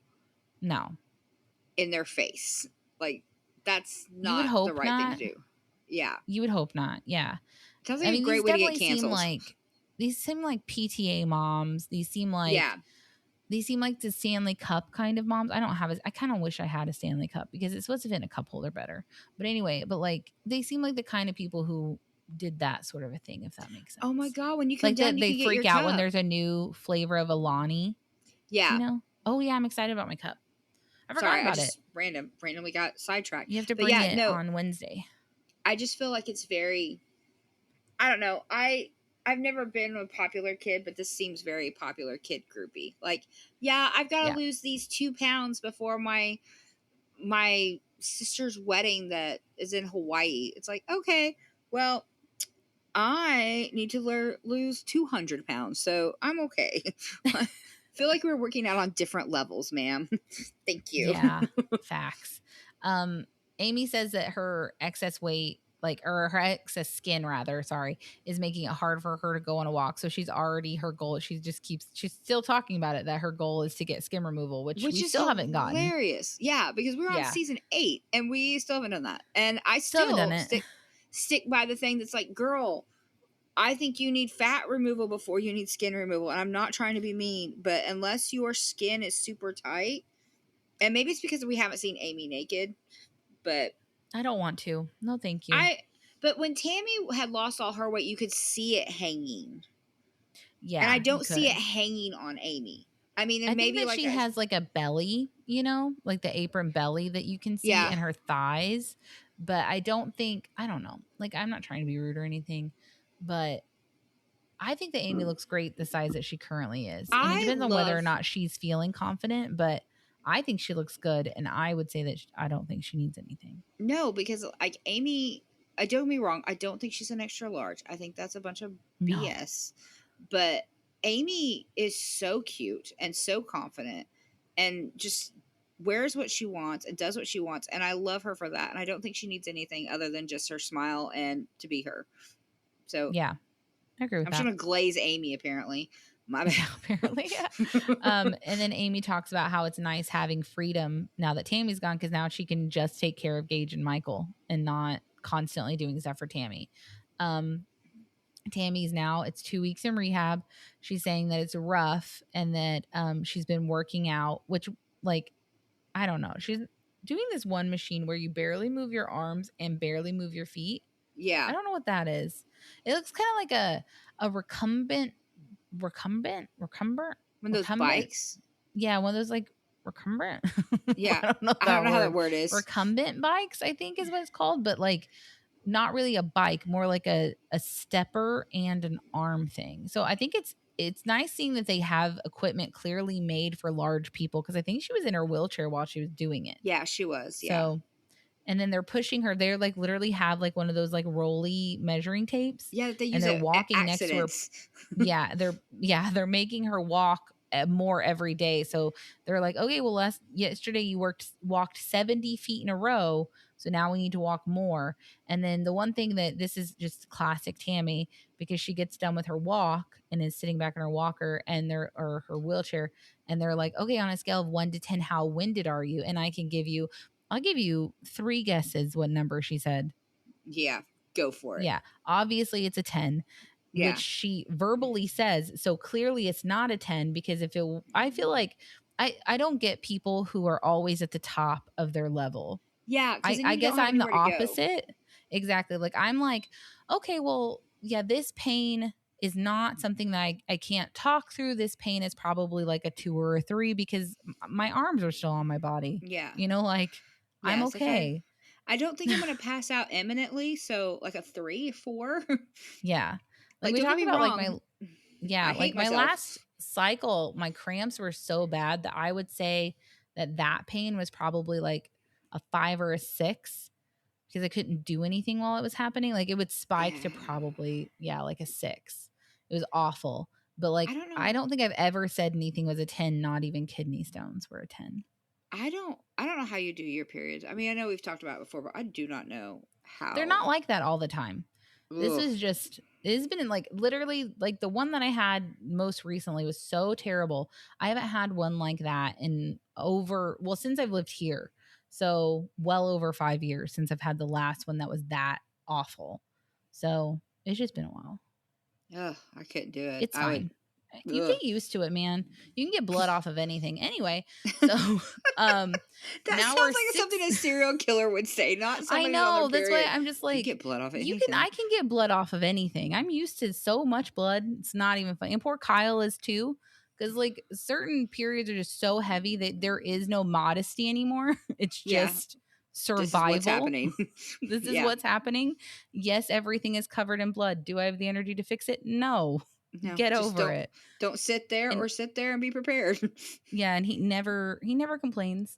no, in their face. Like that's you would not the hope right thing to not. do. Yeah, You would hope not. Yeah. sounds like I a mean, great way to get canceled. these seem like PTA moms. These seem like Yeah, they seem like the Stanley Cup kind of moms. I don't have I kind of wish I had a Stanley Cup because it's supposed to fit in a cup holder better. But anyway, but like they seem like the kind of people who did that sort of a thing, if that makes sense. Oh my God. When you come Like down, that you they can get your freak out when cup. there's a new flavor of Alani. Yeah. You know? Oh yeah, I'm excited about my cup. I forgot about it. Randomly got sidetracked. You have to bring it on Wednesday. I just feel like it's very, I don't know. I've never been a popular kid, but this seems very popular kid groupy. Like, yeah, I've got to lose these 2 pounds before my sister's wedding that is in Hawaii. It's like, okay, well, I need to lose 200 pounds, so I'm okay. I feel like we're working out on different levels, ma'am. Thank you. Yeah, facts. Amy says that her excess weight, or her excess skin rather, is making it hard for her to go on a walk. So she's already, her goal, she's still talking about it, that her goal is to get skin removal, which we still haven't gotten. Hilarious. Yeah, because we're on season 8 and we still haven't done that. And I still haven't done it. Stick by the thing that's like, girl, I think you need fat removal before you need skin removal. And I'm not trying to be mean, but unless your skin is super tight, and maybe it's because we haven't seen Amy naked, but I don't want to. No, thank you. But when Tammy had lost all her weight, you could see it hanging. Yeah. And I don't see it hanging on Amy. I mean, and maybe think that she has like a belly, like the apron belly that you can see in her thighs. But I don't know. Like, I'm not trying to be rude or anything, but I think that Amy looks great the size that she currently is. And it depends on whether or not she's feeling confident, but I think she looks good. And I would say that I don't think she needs anything. No, because like Amy, don't get me wrong, I don't think she's an extra large. I think that's a bunch of BS. But Amy is so cute and so confident and just wears what she wants and does what she wants. And I love her for that. And I don't think she needs anything other than just her smile and to be her. So yeah, I agree with that. I'm trying to glaze Amy, apparently. My bad. Apparently. Yeah. And then Amy talks about how it's nice having freedom now that Tammy's gone, because now she can just take care of Gage and Michael and not constantly doing stuff for Tammy. Tammy's now, it's 2 weeks in rehab. She's saying that it's rough and that she's been working out, which, like, I don't know. She's doing this one machine where you barely move your arms and barely move your feet. Yeah. I don't know what that is. It looks kind of like a recumbent. One of those bikes. Yeah, one of those like recumbent. Yeah. I don't know how that word is. Recumbent bikes, I think is what it's called, but like not really a bike, more like a stepper and an arm thing. So I think it's nice seeing that they have equipment clearly made for large people, because I think she was in her wheelchair while she was doing it. Yeah, she was. Yeah. So, and then they're pushing her. They're like literally have like one of those like rolly measuring tapes. Yeah, they use and they're walking next to her. Yeah, they're making her walk more every day. So they're like, okay, well, yesterday you walked 70 feet in a row, so now we need to walk more. And then the one thing that this is just classic Tammy, because she gets done with her walk and is sitting back in her walker or her wheelchair, and they're like, okay, on a scale of 1 to 10, how winded are you? And I'll give you 3 guesses what number she said. Yeah, go for it. Yeah, obviously it's a 10. Yeah. Which she verbally says. So clearly it's not a 10, because I feel like I don't get people who are always at the top of their level. Yeah. I guess I'm the opposite. Exactly. Like, I'm like, okay, well, yeah, this pain is not something that I can't talk through. This pain is probably like a 2 or a 3, because my arms are still on my body. Yeah. Like, yes, I'm okay. I don't think I'm going to pass out imminently. So like a 3, 4. Yeah. Like we talked about, like my last cycle, my cramps were so bad that I would say that pain was probably like a 5 or a 6, because I couldn't do anything while it was happening. Like, it would spike to probably, like a 6. It was awful. But like, I don't think I've ever said anything was a 10, not even kidney stones were a 10. I don't know how you do your periods. I mean, I know we've talked about it before, but I do not know how. They're not like that all the time. Ugh. It's been like literally, like the one that I had most recently was so terrible. I haven't had one like that since I've lived here. So well over 5 years since I've had the last one that was that awful. So it's just been a while. Ugh, I couldn't do it. It's fine. You get used to it, man. You can get blood off of anything. Anyway, so that now sounds we're like something a serial killer would say, not somebody I know. on their That's why period. I'm just like, you get blood off of you anything. I can get blood off of anything. I'm used to so much blood. It's not even funny. And poor Kyle is too. Because like certain periods are just so heavy that there is no modesty anymore. It's just survival. This is what's happening. This is what's happening. Yes, everything is covered in blood. Do I have the energy to fix it? No. Get over it. Don't sit there or sit there and be prepared. Yeah, and he never complains.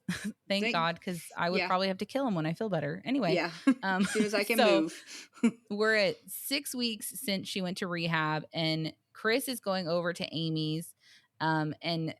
Thank God, because I would probably have to kill him when I feel better. Anyway, as soon as I can move. We're at 6 weeks since she went to rehab, and Chris is going over to Amy's. And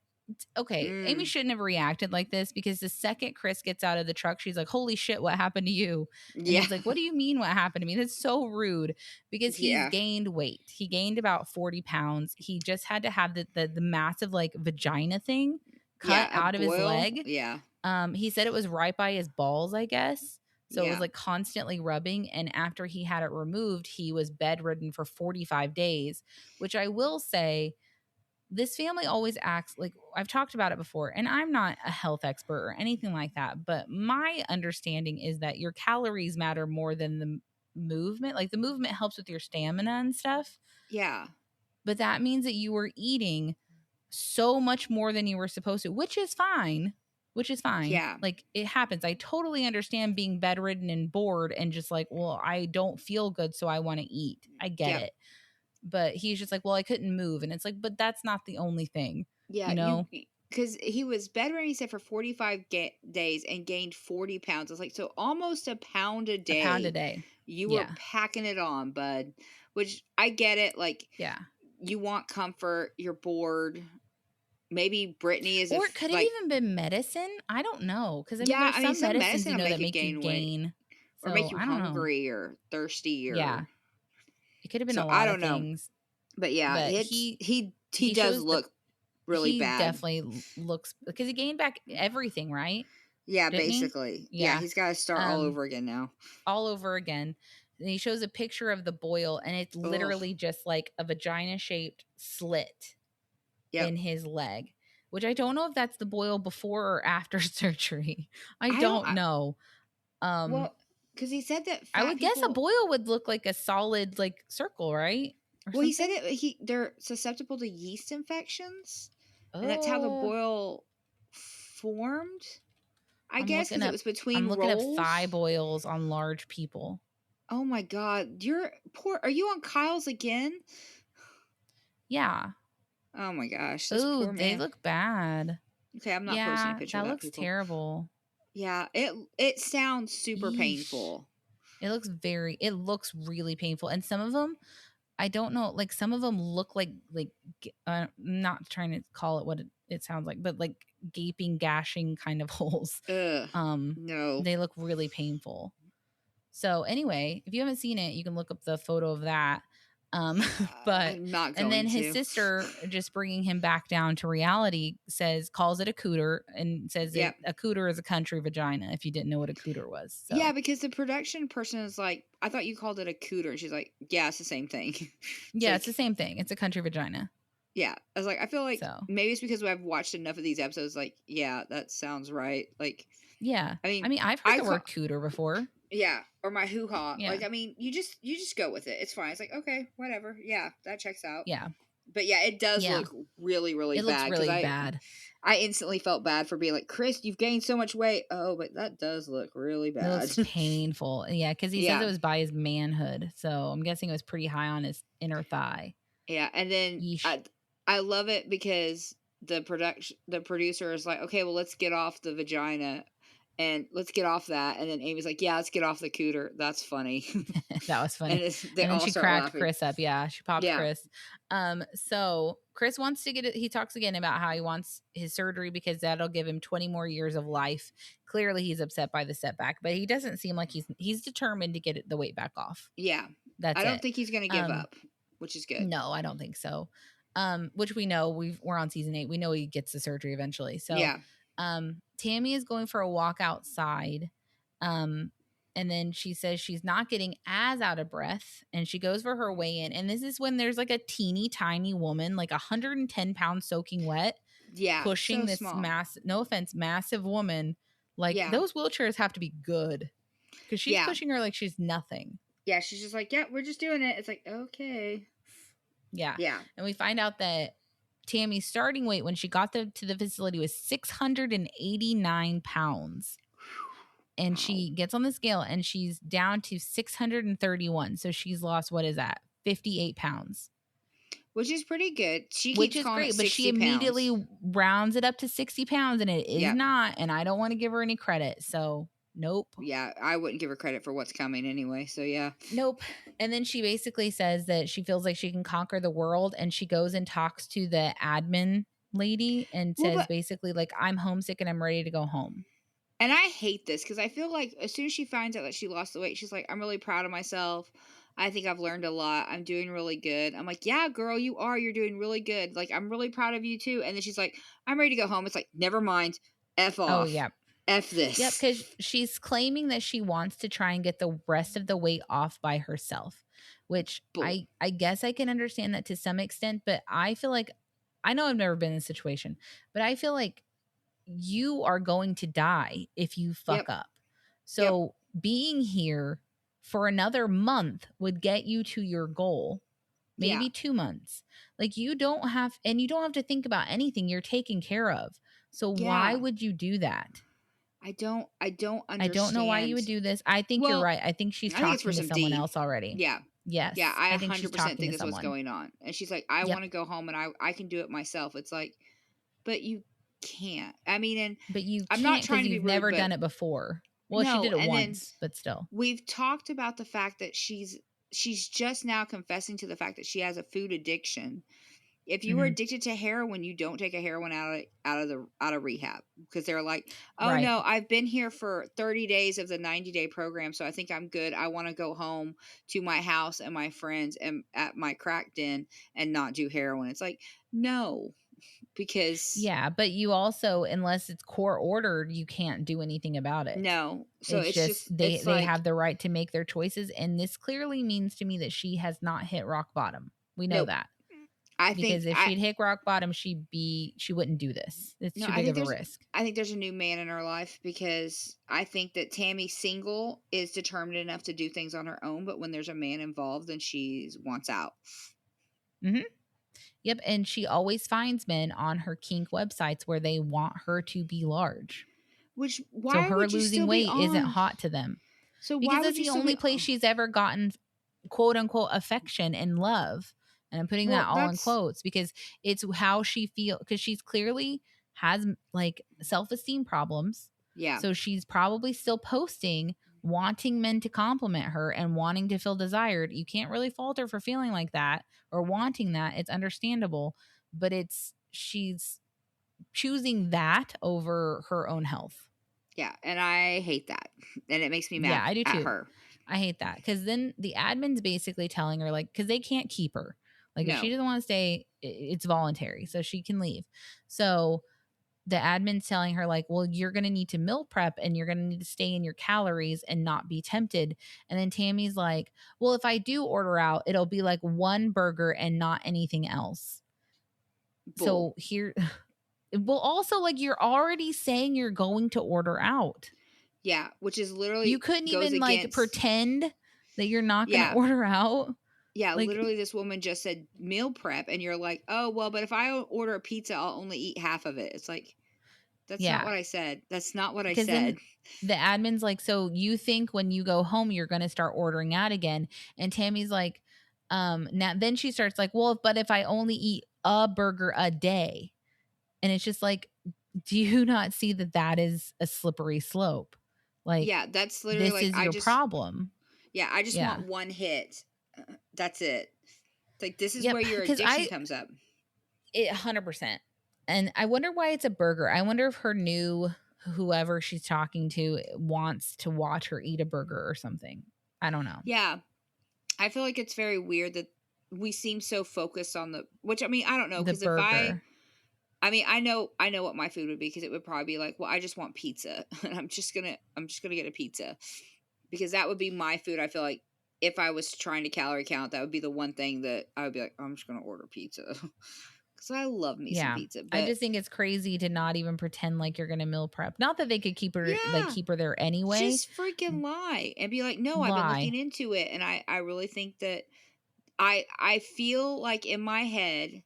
Amy shouldn't have reacted like this, because the second Chris gets out of the truck, she's like, "Holy shit, what happened to you?" And he's like, "What do you mean what happened to me?" That's so rude, because he's gained weight. He gained about 40 pounds. He just had to have the massive like vagina thing cut out of his leg. He said it was right by his balls, I guess. So it was like constantly rubbing. And after he had it removed, he was bedridden for 45 days, which I will say, this family always acts like, I've talked about it before, and I'm not a health expert or anything like that, but my understanding is that your calories matter more than the movement. Like the movement helps with your stamina and stuff. Yeah. But that means that you were eating so much more than you were supposed to, which is fine. Yeah. Like it happens. I totally understand being bedridden and bored and just like, well, I don't feel good, so I want to eat. I get it. But he's just like, well, I couldn't move. And it's like, but that's not the only thing. Yeah. You know? Because he was bedridden, he said, for 45 days and gained 40 pounds. I was like, so almost a pound a day. A pound a day. You were packing it on, bud. Which I get it. Like, you want comfort. You're bored. Maybe Brittany is, or could it even been medicine? I don't know, because there's some medicines you know that make you gain or make you hungry or thirsty, or it could have been a lot of things. But he does look really bad. He definitely looks, because he gained back everything, right? Yeah, basically. Yeah, he's got to start all over again now. All over again. And he shows a picture of the boil, and it's literally just like a vagina-shaped slit in his leg, which I don't know if that's the boil before or after surgery. I don't know. Well, because he said that I would guess a boil would look like a solid like circle, right? Well, he said they're susceptible to yeast infections, and that's how the boil formed. I guess because it was between I'm looking rolls. up thigh boils on large people. Oh my God, you're poor. Are you on Kyle's again? Yeah. Oh my gosh. Oh, they look bad. Okay, I'm not posting a picture of that. That looks terrible. Yeah, it sounds super painful. It looks really painful. And some of them, I don't know, like some of them look like not trying to call it what it sounds like, but like gaping, gashing kind of holes. No. They look really painful. So anyway, if you haven't seen it, you can look up the photo of that. But I'm not going and then his to. sister, just bringing him back down to reality, calls it a cooter, and says that a cooter is a country vagina, if you didn't know what a cooter was. So. Yeah, because the production person is like, I thought you called it a cooter. And she's like, yeah, it's the same thing. It's the same thing. It's a country vagina. Yeah. I was like, I feel like maybe it's because I've watched enough of these episodes. Like, yeah, that sounds right. Like, yeah. I mean, I've heard the word cooter before. Yeah, or my hoo-ha. Yeah. Like, I mean, you just go with it. It's fine. It's like, okay, whatever. Yeah, that checks out. Yeah. But yeah, it does look really, really bad. It looks really bad. I instantly felt bad for being like, Chris, you've gained so much weight. Oh, but that does look really bad. It looks painful. Yeah, because he says it was by his manhood. So I'm guessing it was pretty high on his inner thigh. Yeah, and then I love it because the producer is like, okay, well, let's get off the vagina. And let's get off that. And then Amy's like, yeah, let's get off the cooter. That's funny. That was funny. And then she cracked laughing. Chris up. Yeah, she popped Chris. So Chris wants to get it. He talks again about how he wants his surgery because that'll give him 20 more years of life. Clearly, he's upset by the setback, but he doesn't seem like he's determined to get the weight back off. Yeah. I don't think he's going to give up, which is good. No, I don't think so. Which we know we're on season 8. We know he gets the surgery eventually. So, Tammy is going for a walk outside. And then she says she's not getting as out of breath, and she goes for her weigh in. And this is when there's like a teeny tiny woman, like 110 pounds soaking wet, Yeah, pushing so this small. no offense, massive woman. Like Yeah. those wheelchairs have to be good because she's Yeah. pushing her like she's nothing. Yeah, she's just like, yeah, we're just doing it. It's like, okay. Yeah. Yeah. And we find out that Tammy's starting weight when she got to the facility was 689 pounds. And she gets on the scale and she's down to 631. So she's lost, what is that? 58 pounds. Which is pretty good. She Which keeps is calling great, it but 60 she immediately pounds. rounds it up to 60 pounds, and it is Yep. not. And I don't want to give her any credit. So nope. Yeah, I wouldn't give her credit for what's coming anyway. So yeah. Nope. And then she basically says that she feels like she can conquer the world, and she goes and talks to the admin lady and says basically like, I'm homesick and I'm ready to go home. And I hate this because I feel like as soon as she finds out that she lost the weight, she's like, I'm really proud of myself. I think I've learned a lot. I'm doing really good. I'm like, yeah, girl, you are. You're doing really good. Like, I'm really proud of you too. And then she's like, I'm ready to go home. It's like, never mind. F off. Oh, yeah. F this. Yep, because she's claiming that she wants to try and get the rest of the weight off by herself, which I guess I can understand that to some extent, but I feel like, I know I've never been in this situation, but I feel like you are going to die if you fuck up. So being here for another month would get you to your goal, maybe 2 months. Like you don't have to think about anything. You're taken care of. So why would you do that? I don't understand. I don't know why you would do this. I think you're right. I think she's talking to someone else already. Yeah. Yes. Yeah, I think she's 100% talking think to that's what's someone. going on. And she's like, I want to go home and I can do it myself. It's like, but you can't. I mean, but you I'm can't not trying to be you've rude, never done it before. Well, she did it once, but still. We've talked about the fact that she's just now confessing to the fact that she has a food addiction. If you were addicted to heroin, you don't take a heroin out of rehab, because they're like, oh no, I've been here for 30 days of the 90-day program, so I think I'm good. I want to go home to my house and my friends and at my crack den and not do heroin. It's like, no, because yeah, but you also, unless it's court ordered, you can't do anything about it. No, so it's just they have the right to make their choices, and this clearly means to me that she has not hit rock bottom. We know that. Because if she'd hit rock bottom, she wouldn't do this. It's too big of a risk. I think there's a new man in her life, because I think that Tammy single is determined enough to do things on her own, but when there's a man involved, then she wants out. Yep, and she always finds men on her kink websites where they want her to be large. Why her losing weight isn't hot to them. So because that's the only place she's ever gotten quote unquote affection and love. And I'm putting that all in quotes because it's how she feels, because she's clearly has like self-esteem problems. Yeah. So she's probably still posting, wanting men to compliment her and wanting to feel desired. You can't really fault her for feeling like that or wanting that. It's understandable, but she's choosing that over her own health. Yeah, and I hate that. And it makes me mad. Yeah, I do too. At her. I hate that, because then the admin's basically telling her, like, because they can't keep her. Like, if she doesn't want to stay, it's voluntary, so she can leave. So the admin's telling her, like, well, you're going to need to meal prep and you're going to need to stay in your calories and not be tempted. And then Tammy's like, well, if I do order out, it'll be like one burger and not anything else. So here, well, also, like, you're already saying you're going to order out. Yeah, which is literally, you couldn't even like pretend that you're not going to order out. Yeah, like, literally this woman just said meal prep, and you're like, oh, well, but if I order a pizza, I'll only eat half of it. It's like, that's not what I said. That's not what I said. The admin's like, so you think when you go home, you're going to start ordering out again? And Tammy's like, now then she starts like, well, but if I only eat a burger a day, and it's just like, do you not see that is a slippery slope? Like, yeah, that's literally this is your problem. Yeah, I just want one hit. That's it. It's like, this is where your addiction comes up. 100%. And I wonder why it's a burger. I wonder if her new whoever she's talking to wants to watch her eat a burger or something. I don't know. Yeah. I feel like it's very weird that we seem so focused on which, I mean, I don't know, because I know what my food would be, because it would probably be like, well, I just want pizza, and I'm just gonna get a pizza. because that would be my food. I feel like if I was trying to calorie count, that would be the one thing that I would be like, I'm just going to order pizza. Because I love me some pizza. I But just think it's crazy to not even pretend like you're going to meal prep. Not that they could keep her yeah, there anyway. just freaking lie and be like, no, I've been looking Lie. into it. And I really think that I feel like in my head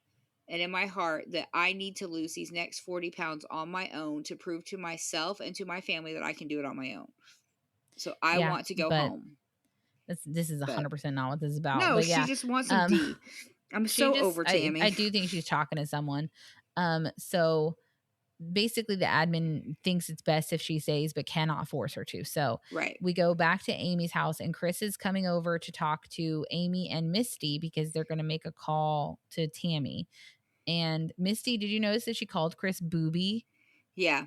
and in my heart that I need to lose these next 40 pounds on my own to prove to myself and to my family that I can do it on my own. So I Yeah, want to go but home. this is But 100% not what this is about. no, But she yeah, just wants some um, D. I'm she so just over I Tammy. do think she's talking to someone. So basically the admin thinks it's best if she stays but cannot force her to. So Right. we go back to Amy's house and Chris is coming over to talk to Amy and Misty because they're going to make a call to Tammy. And Misty, did you notice that she called Chris Booby? Yeah.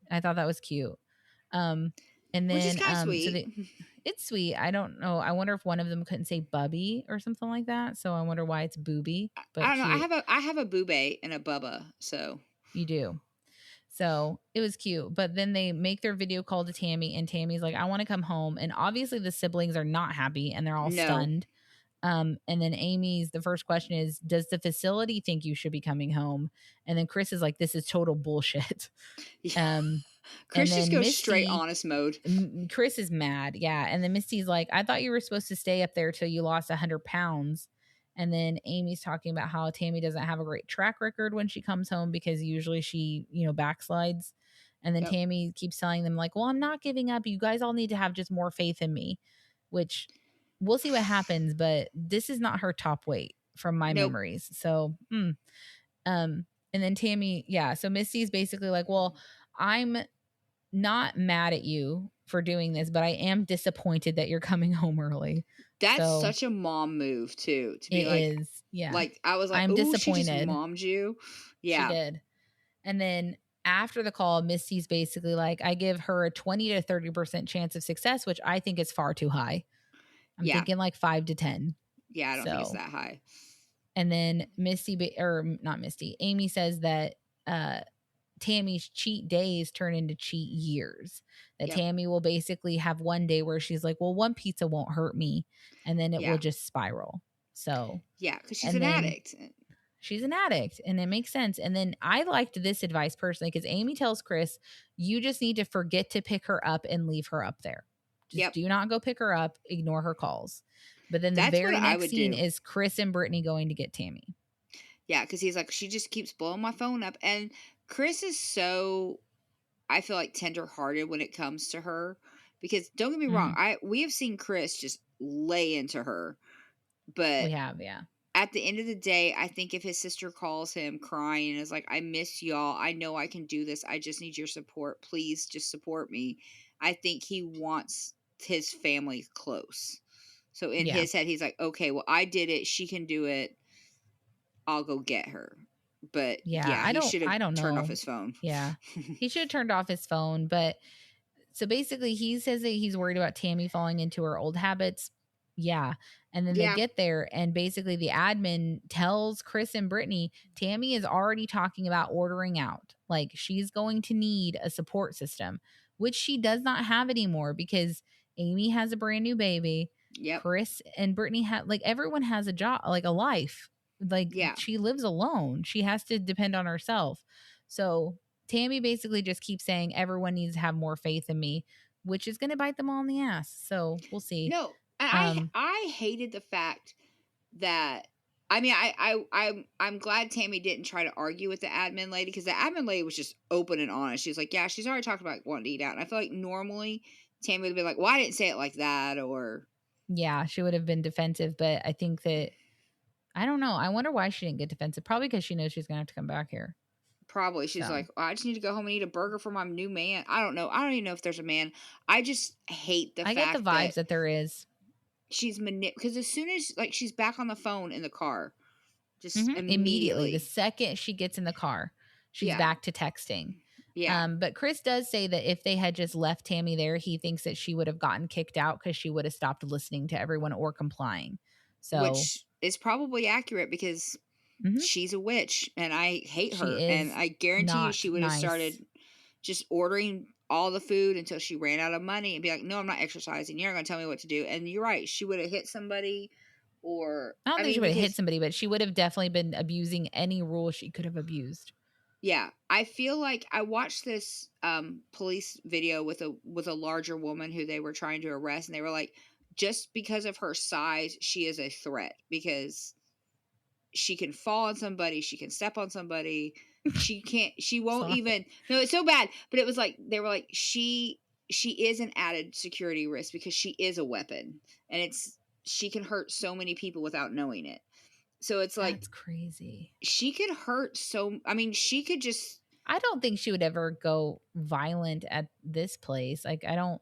I thought that was cute. And Which is then kind of so sweet. it's sweet. I don't know. I wonder if one of them couldn't say Bubby or something like that. So I wonder why it's Booby, I but don't know. cute. I have a boobay and a bubba, so You do. So it was cute. But then they make their video call to Tammy, and Tammy's like, I want to come home. And obviously the siblings are not happy and they're all no. stunned. And then the first question is, does the facility think you should be coming home? And then Chris is like, this is total bullshit. And Chris just then goes straight Misty, honest mode. Chris is mad. Yeah. And then Misty's like, I thought you were supposed to stay up there till you lost 100 pounds. And then Amy's talking about how Tammy doesn't have a great track record when she comes home because usually she, backslides. And then Yep. Tammy keeps telling them, like, well, I'm not giving up. You guys all need to have just more faith in me, which we'll see what happens. But this is not her top weight from my Nope. memories. So, and then Tammy, yeah. So Misty's basically like, well, I'm not mad at you for doing this, but I am disappointed that you're coming home early. That's So such a mom move too, to be it like, is. Yeah. I was like, I'm oh, she just disappointed. mommed you. She Yeah. did. And then after the call, Misty's basically like, I give her a 20 to 30% chance of success, which I think is far too high. I'm thinking like 5 to 10. Yeah, I don't think it's that high. And then not Misty, Amy says that Tammy's cheat days turn into cheat years. That Tammy will basically have one day where she's like, well, one pizza won't hurt me. And then it will just spiral. So, yeah, because she's an addict. She's an addict and it makes sense. And then I liked this advice personally because Amy tells Chris, you just need to forget to pick her up and leave her up there. Just do not go pick her up, ignore her calls. But then the very next scene is Chris and Brittany going to get Tammy. Yeah, because he's like, she just keeps blowing my phone up. And Chris is so, I feel like, tender-hearted when it comes to her. Because don't get me wrong, we have seen Chris just lay into her. But we have, yeah. At the end of the day, I think if his sister calls him crying and is like, I miss y'all. I know I can do this. I just need your support. Please just support me. I think he wants his family close. So in his head, he's like, okay, well, I did it. She can do it. I'll go get her. But he should have turned off his phone. Yeah. He should have turned off his phone. But so basically he says that he's worried about Tammy falling into her old habits. Yeah. And then they get there and basically the admin tells Chris and Brittany, Tammy is already talking about ordering out. Like she's going to need a support system, which she does not have anymore because Amy has a brand new baby. Yep. Chris and Brittany have, like, everyone has a job, like a life. Like she lives alone. She has to depend on herself. So Tammy basically just keeps saying everyone needs to have more faith in me, which is going to bite them all in the ass. So we'll see. No, I hated the fact that, I mean, I'm glad Tammy didn't try to argue with the admin lady because the admin lady was just open and honest. She's like, yeah, she's already talked about wanting to eat out. And I feel like normally Tammy would be like, well, I didn't say it like that, or yeah, she would have been defensive. But I think that, I don't know. I wonder why she didn't get defensive. Probably because she knows she's going to have to come back here. Probably. She's like, oh, I just need to go home and eat a burger for my new man. I don't know. I don't even know if there's a man. I just hate the fact that. I get the vibes that there is. She's because as soon as she's back on the phone in the car, just immediately. The second she gets in the car, she's back to texting. Yeah. But Chris does say that if they had just left Tammy there, he thinks that she would have gotten kicked out because she would have stopped listening to everyone or complying. So, which is probably accurate because she's a witch and I hate her. And I guarantee you she would have started just ordering all the food until she ran out of money and be like, no, I'm not exercising. You're not going to tell me what to do. And you're right. She would have hit somebody, or I don't I think she mean, would have hit because somebody, but she would have definitely been abusing any rule she could have abused. yeah, I feel like I watched this police video with a larger woman who they were trying to arrest, and they were like, just because of her size, she is a threat because she can fall on somebody, she can step on somebody, she won't even, no, it's so bad, but it was like they were like, she is an added security risk because she is a weapon, and she can hurt so many people without knowing it. So it's like, that's crazy. She could hurt so, I mean, she could just, I don't think she would ever go violent at this place. Like, I I don't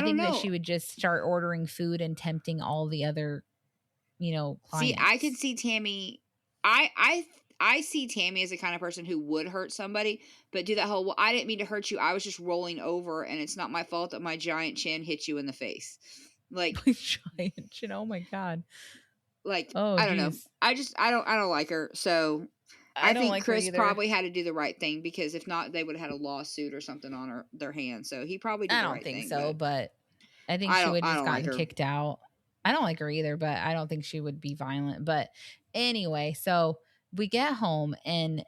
think that know. she would just start ordering food and tempting all the other, See, I could clients. see Tammy. I see Tammy as the kind of person who would hurt somebody, but do that whole, well, I didn't mean to hurt you. I was just rolling over, and it's not my fault that my giant chin hit you in the face. Like, Giant chin. Oh my God. like Oh, I don't know. geez. I don't like her. So I I don't think like her Chris either. probably had to do the right thing, because if not, they would have had a lawsuit or something on their hands. So he probably did I the don't right think thing. so, but I think I she don't would I just don't like gotten her. kicked out. I don't like her either, but I don't think she would be violent. But anyway, so we get home and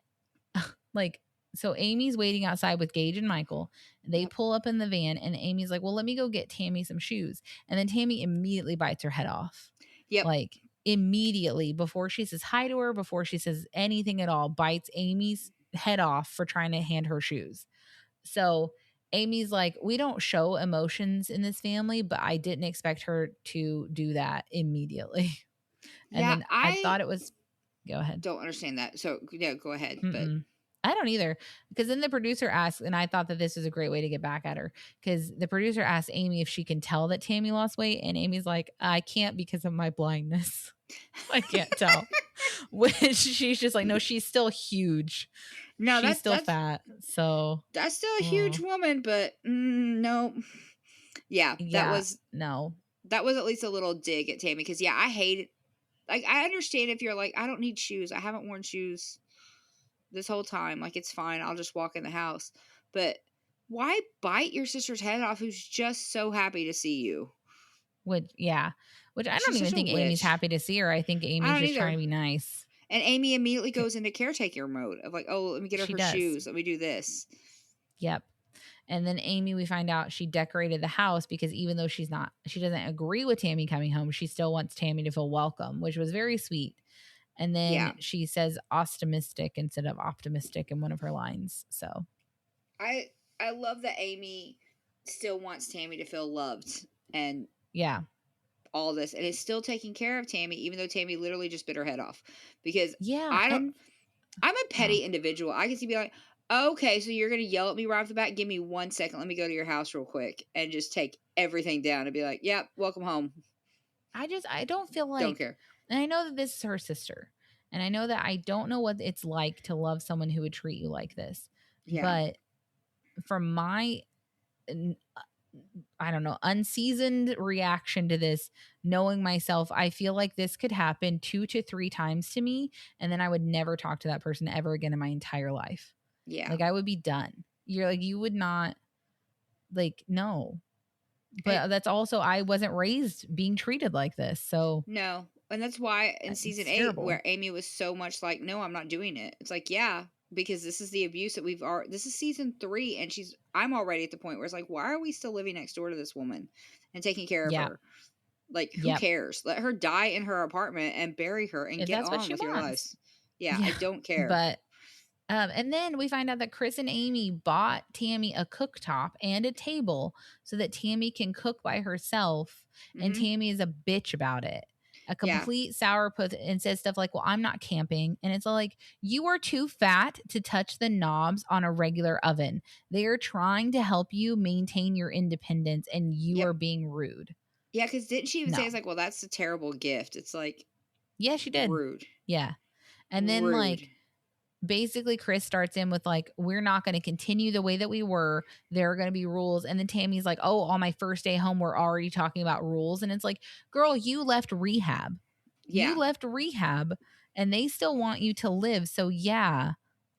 like, so Amy's waiting outside with Gage and Michael. They Yep. pull up in the van and Amy's like, well, let me go get Tammy some shoes. And then Tammy immediately bites her head off. Yep. Like immediately, before she says hi to her, before she says anything at all, bites Amy's head off for trying to hand her shoes. So Amy's like, we don't show emotions in this family, but I didn't expect her to do that immediately. And Yeah, then I I thought it was, go ahead. don't understand that. So yeah, go ahead. But Mm-mm. I don't either. Because then the producer asked, and I thought that this was a great way to get back at her. Because the producer asked Amy if she can tell that Tammy lost weight. And Amy's like, I can't because of my blindness. I can't tell. Which she's just like, no, she's still huge. no, She's still fat. So that's still a huge woman, but no. Yeah, yeah, no. that was at least a little dig at Tammy, because yeah, I hate it. Like, I understand if you're like, I don't need shoes. I haven't worn shoes this whole time. Like, it's fine. I'll just walk in the house. But why bite your sister's head off, who's just so happy to see you? Which I don't She's even such a think Amy's witch. happy to see her. I think I Amy's don't just trying either. to be nice. And Amy immediately goes into caretaker mode of like, oh, let me get her She her does. shoes. Let me do this. Yep. And then Amy, we find out she decorated the house because even though she doesn't agree with Tammy coming home, she still wants Tammy to feel welcome, which was very sweet. And then she says optimistic instead of optimistic in one of her lines. So I love that Amy still wants Tammy to feel loved, and yeah, all this, and is still taking care of Tammy, even though Tammy literally just bit her head off. Because yeah, I'm a petty individual. I can see, be like, okay, so you're gonna yell at me right off the bat. Give me 1 second. Let me go to your house real quick and just take everything down and be like, yep, welcome home. I don't feel like, Don't care. And I know that this is her sister, and I know that I don't know what it's like to love someone who would treat you like this. Yeah. But from my, I don't know, unseasoned reaction to this, knowing myself, I feel like this could happen 2 to 3 times to me, and then I would never talk to that person ever again in my entire life. Yeah. Like, I would be done. You're like, you would not, like, no. But that's also, I wasn't raised being treated like this. So no. And that's why in season 8, where Amy was so much like, no, I'm not doing it. It's like, yeah, because this is the abuse that this is season 3, and I'm already at the point where it's like, why are we still living next door to this woman and taking care of her? Like, who cares? Let her die in her apartment and bury her and get on with your lives. Yeah, I don't care. But and then we find out that Chris and Amy bought Tammy a cooktop and a table so that Tammy can cook by herself. Mm-hmm. And Tammy is a bitch about it. A complete sourpuss, and says stuff like, well, I'm not camping. And it's like, you are too fat to touch the knobs on a regular oven. They are trying to help you maintain your independence, and you are being rude. Yeah, because didn't she even say, it's like, well, that's a terrible gift. It's like, yeah, she did. Rude. Yeah. And then like, basically Chris starts in with like, we're not going to continue the way that we were. There are going to be rules. And then Tammy's like, oh, on my first day home, we're already talking about rules. And it's like, girl, you left rehab. Yeah. You left rehab and they still want you to live. So yeah,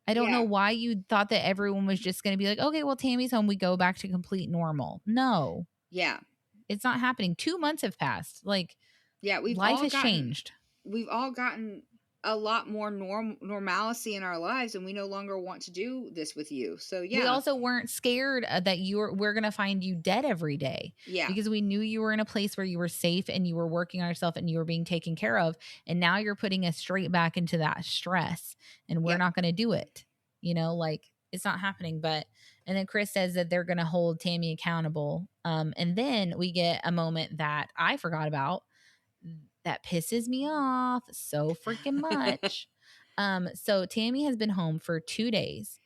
I don't know why you thought that everyone was just going to be like, okay, well, Tammy's home. We go back to complete normal. No. Yeah. It's not happening. 2 months have passed. Like, yeah, life has changed. We've all gotten a lot more normalcy in our lives, and we no longer want to do this with you. So yeah. We also weren't scared that we're going to find you dead every day. Yeah. Because we knew you were in a place where you were safe and you were working on yourself and you were being taken care of. And now you're putting us straight back into that stress, and we're not going to do it. You know, like, it's not happening. But, and then Chris says that they're going to hold Tammy accountable. And then we get a moment that I forgot about that pisses me off so freaking much. So Tammy has been home for 2 days.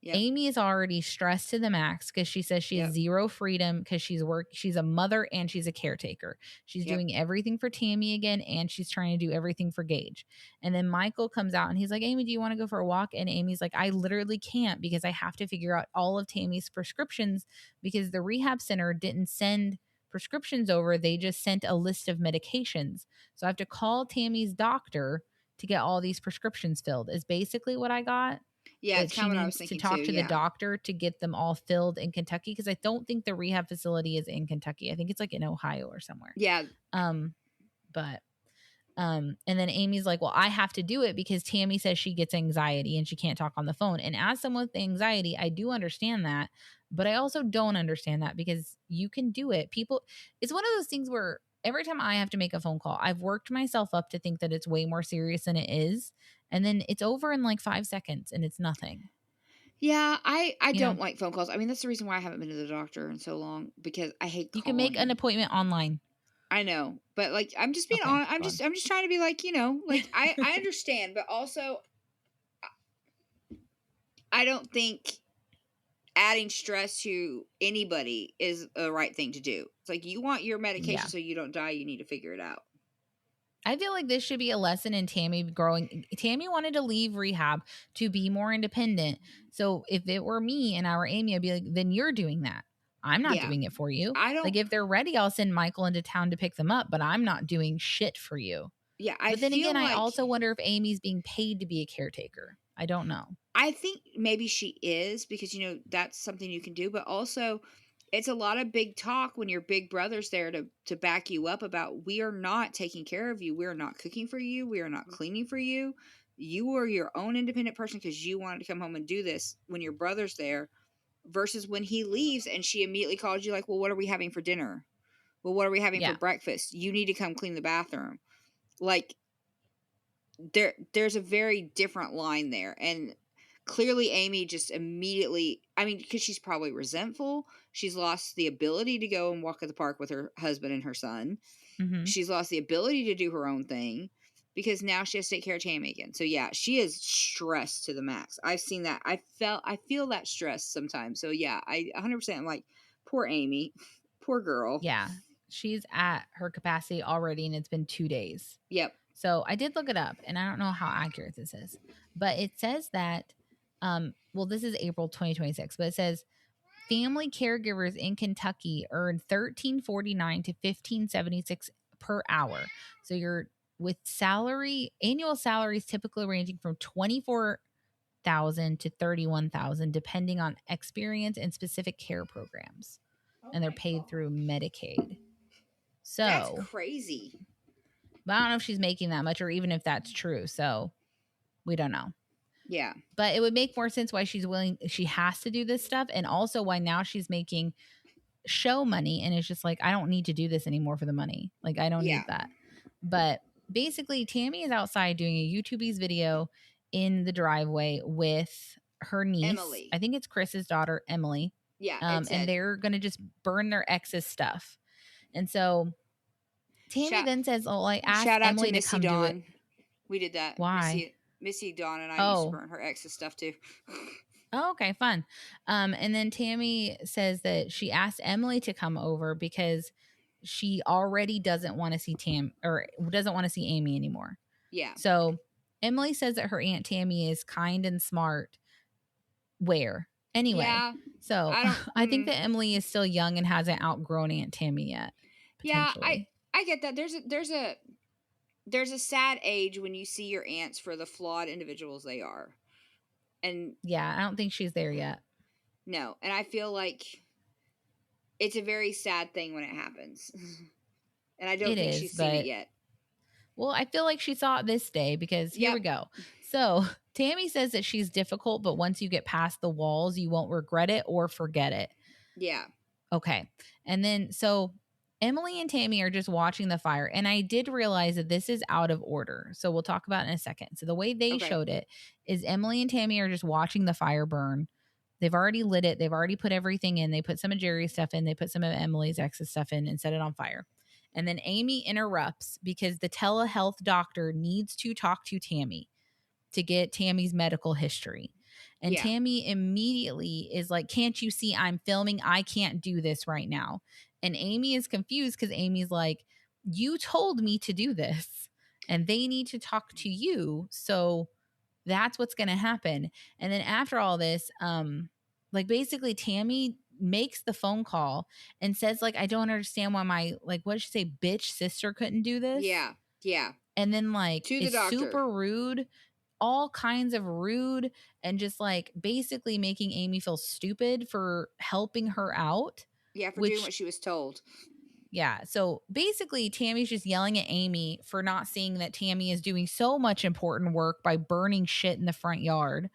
Yep. Amy is already stressed to the max because she says she has zero freedom because she's a mother and she's a caretaker. She's doing everything for Tammy again, and she's trying to do everything for Gage. And then Michael comes out and he's like, Amy, do you want to go for a walk? And Amy's like, I literally can't because I have to figure out all of Tammy's prescriptions because the rehab center didn't send prescriptions over. They just sent a list of medications. So I have to call Tammy's doctor to get all these prescriptions filled, is basically what I got. Yeah, that she needs to talk to the doctor to get them all filled in Kentucky, because I don't think the rehab facility is in Kentucky. I think it's like in Ohio or somewhere. Yeah. But and then Amy's like, well, I have to do it because Tammy says she gets anxiety and she can't talk on the phone. And as someone with anxiety, I do understand that, but I also don't understand that because you can do it. People, it's one of those things where every time I have to make a phone call, I've worked myself up to think that it's way more serious than it is. And then it's over in like 5 seconds and it's nothing. Yeah, I don't like phone calls. I mean, that's the reason why I haven't been to the doctor in so long, because I hate calling. You can make an appointment online. I know, but like, I'm just being on. I'm just trying to be like, you know, like I understand, but also I don't think adding stress to anybody is the right thing to do. It's like, you want your medication so you don't die. You need to figure it out. I feel like this should be a lesson in Tammy growing. Tammy wanted to leave rehab to be more independent. So if it were me and I were Amy, I'd be like, then you're doing that. I'm not doing it for you. I don't, like, if they're ready, I'll send Michael into town to pick them up, but I'm not doing shit for you. Yeah. But then again, I also wonder if Amy's being paid to be a caretaker. I don't know. I think maybe she is, because, you know, that's something you can do, but also it's a lot of big talk when your big brother's there to back you up about, we are not taking care of you. We are not cooking for you. We are not cleaning for you. You are your own independent person because you wanted to come home and do this when your brother's there, versus when he leaves and she immediately calls you like, well, what are we having for dinner? Well, what are we having for breakfast? You need to come clean the bathroom. Like, there's a very different line there. And clearly Amy just immediately, I mean, because she's probably resentful. She's lost the ability to go and walk at the park with her husband and her son. Mm-hmm. She's lost the ability to do her own thing because now she has to take care of Tammy again. So yeah, she is stressed to the max. I've seen that. I feel that stress sometimes. So yeah, I 100%, I'm like, poor Amy, poor girl. Yeah. She's at her capacity already, and it's been 2 days. Yep. So I did look it up, and I don't know how accurate this is, but it says that, well, this is April 2026, but it says family caregivers in Kentucky earn $13.49 to $15.76 per hour. So you're with annual salaries typically ranging from $24,000 to $31,000, depending on experience and specific care programs, and they're paid through Medicaid. So that's crazy. But I don't know if she's making that much or even if that's true. So we don't know. Yeah. But it would make more sense why she has to do this stuff, and also why now she's making show money and it's just like, I don't need to do this anymore for the money. Like, I don't need that. But basically, Tammy is outside doing a YouTube's video in the driveway with her niece. Emily. I think it's Chris's daughter, Emily. Yeah. And they're going to just burn their ex's stuff. And so Tammy then says, "Oh, I asked Emily to come do it." We did that. Why? Missy, Dawn, and I used to burn her ex's stuff too. Oh, okay, fun. And then Tammy says that she asked Emily to come over because she already doesn't want to see doesn't want to see Amy anymore. Yeah. So Emily says that her Aunt Tammy is kind and smart. Anyway, so I think that Emily is still young and hasn't outgrown Aunt Tammy yet. Yeah, I get that. There's a sad age when you see your aunts for the flawed individuals they are. And yeah, I don't think she's there yet. no, and I feel like it's a very sad thing when it happens. And I don't It think is, she's seen it but yet. well, I feel like she saw it this day because here Yep. we go. So Tammy says that she's difficult, but once you get past the walls, you won't regret it or forget it. Yeah. Okay. And then so Emily and Tammy are just watching the fire. And I did realize that this is out of order. So we'll talk about it in a second. So the way they Okay. showed it is Emily and Tammy are just watching the fire burn. They've already lit it. They've already put everything in. They put some of Jerry's stuff in. They put some of Emily's ex's stuff in and set it on fire. And then Amy interrupts because the telehealth doctor needs to talk to Tammy to get Tammy's medical history. And Yeah. Tammy immediately is like, "Can't you see I'm filming? I can't do this right now." And Amy is confused because Amy's like, "You told me to do this and they need to talk to you. So that's what's going to happen." And then after all this, like basically Tammy makes the phone call and says like, "I don't understand why my, like, what did she say, bitch sister couldn't do this?" Yeah. Yeah. And then like To the is doctor. super rude, all kinds of rude, and just like basically making Amy feel stupid for helping her out. Yeah, for doing Which, what she was told. yeah. So basically, Tammy's just yelling at Amy for not seeing that Tammy is doing so much important work by burning shit in the front yard.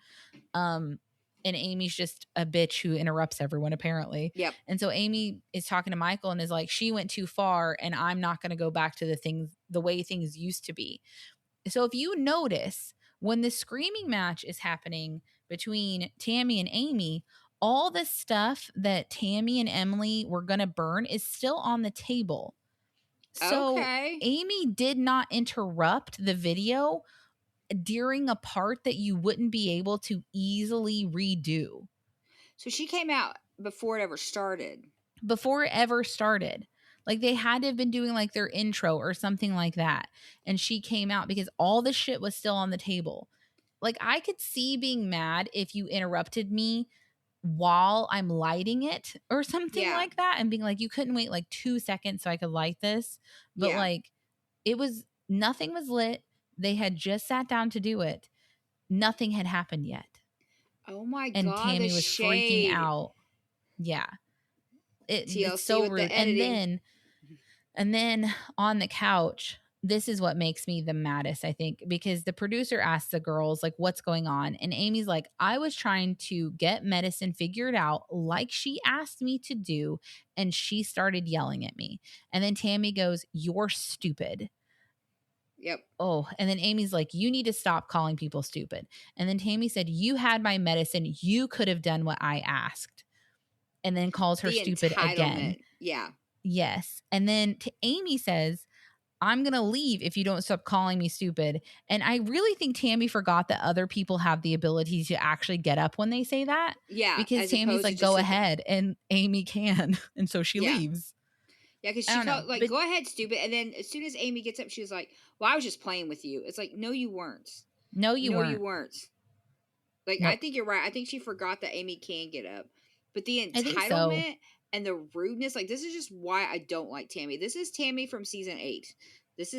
Um, and Amy's just a bitch who interrupts everyone, apparently. Yep. And so Amy is talking to Michael and is like, "She went too far, and I'm not going to go back to the way things used to be." So if you notice when the screaming match is happening between Tammy and Amy, all the stuff that Tammy and Emily were going to burn is still on the table. So Okay. Amy did not interrupt the video during a part that you wouldn't be able to easily redo. So she came out before it ever started. Before it ever started. Like they had to have been doing like their intro or something like that. And she came out because all the shit was still on the table. Like I could see being mad if you interrupted me while I'm lighting it or something Yeah. like that and being like, "You couldn't wait like 2 seconds so I could light this." But Yeah. like it was, nothing was lit. They had just sat down to do it. Nothing had happened yet. Oh my And God, the Tammy was freaking shade. out. Yeah. It's TLC so with rude. the editing. And then on the couch, this is what makes me the maddest, I think, because the producer asks the girls, like, "What's going on?" And Amy's like, "I was trying to get medicine figured out like she asked me to do. And she started yelling at me." And then Tammy goes, "You're stupid." Yep. Oh, and then Amy's like, "You need to stop calling people stupid." And then Tammy said, "You had my medicine. You could have done what I asked." And then calls her The stupid again. entitlement. Yeah. Yes. And then Amy says, "I'm going to leave if you don't stop calling me stupid." And I really think Tammy forgot that other people have the ability to actually get up when they say that, Yeah. because As Tammy's opposed to like, just "Go sit there. ahead." And Amy can. And so she Yeah. leaves. Yeah, because I she don't know. called, like, But "Go ahead, stupid." And then as soon as Amy gets up, she was like, "Well, I was just playing with you." It's like, no, you weren't. no, you No, you weren't. weren't. Like, I Nope. think you're right. I think she forgot that Amy can get up. But the I think so. entitlement and the rudeness, like, this is just why I don't like Tammy. This is Tammy from season 8. Y- This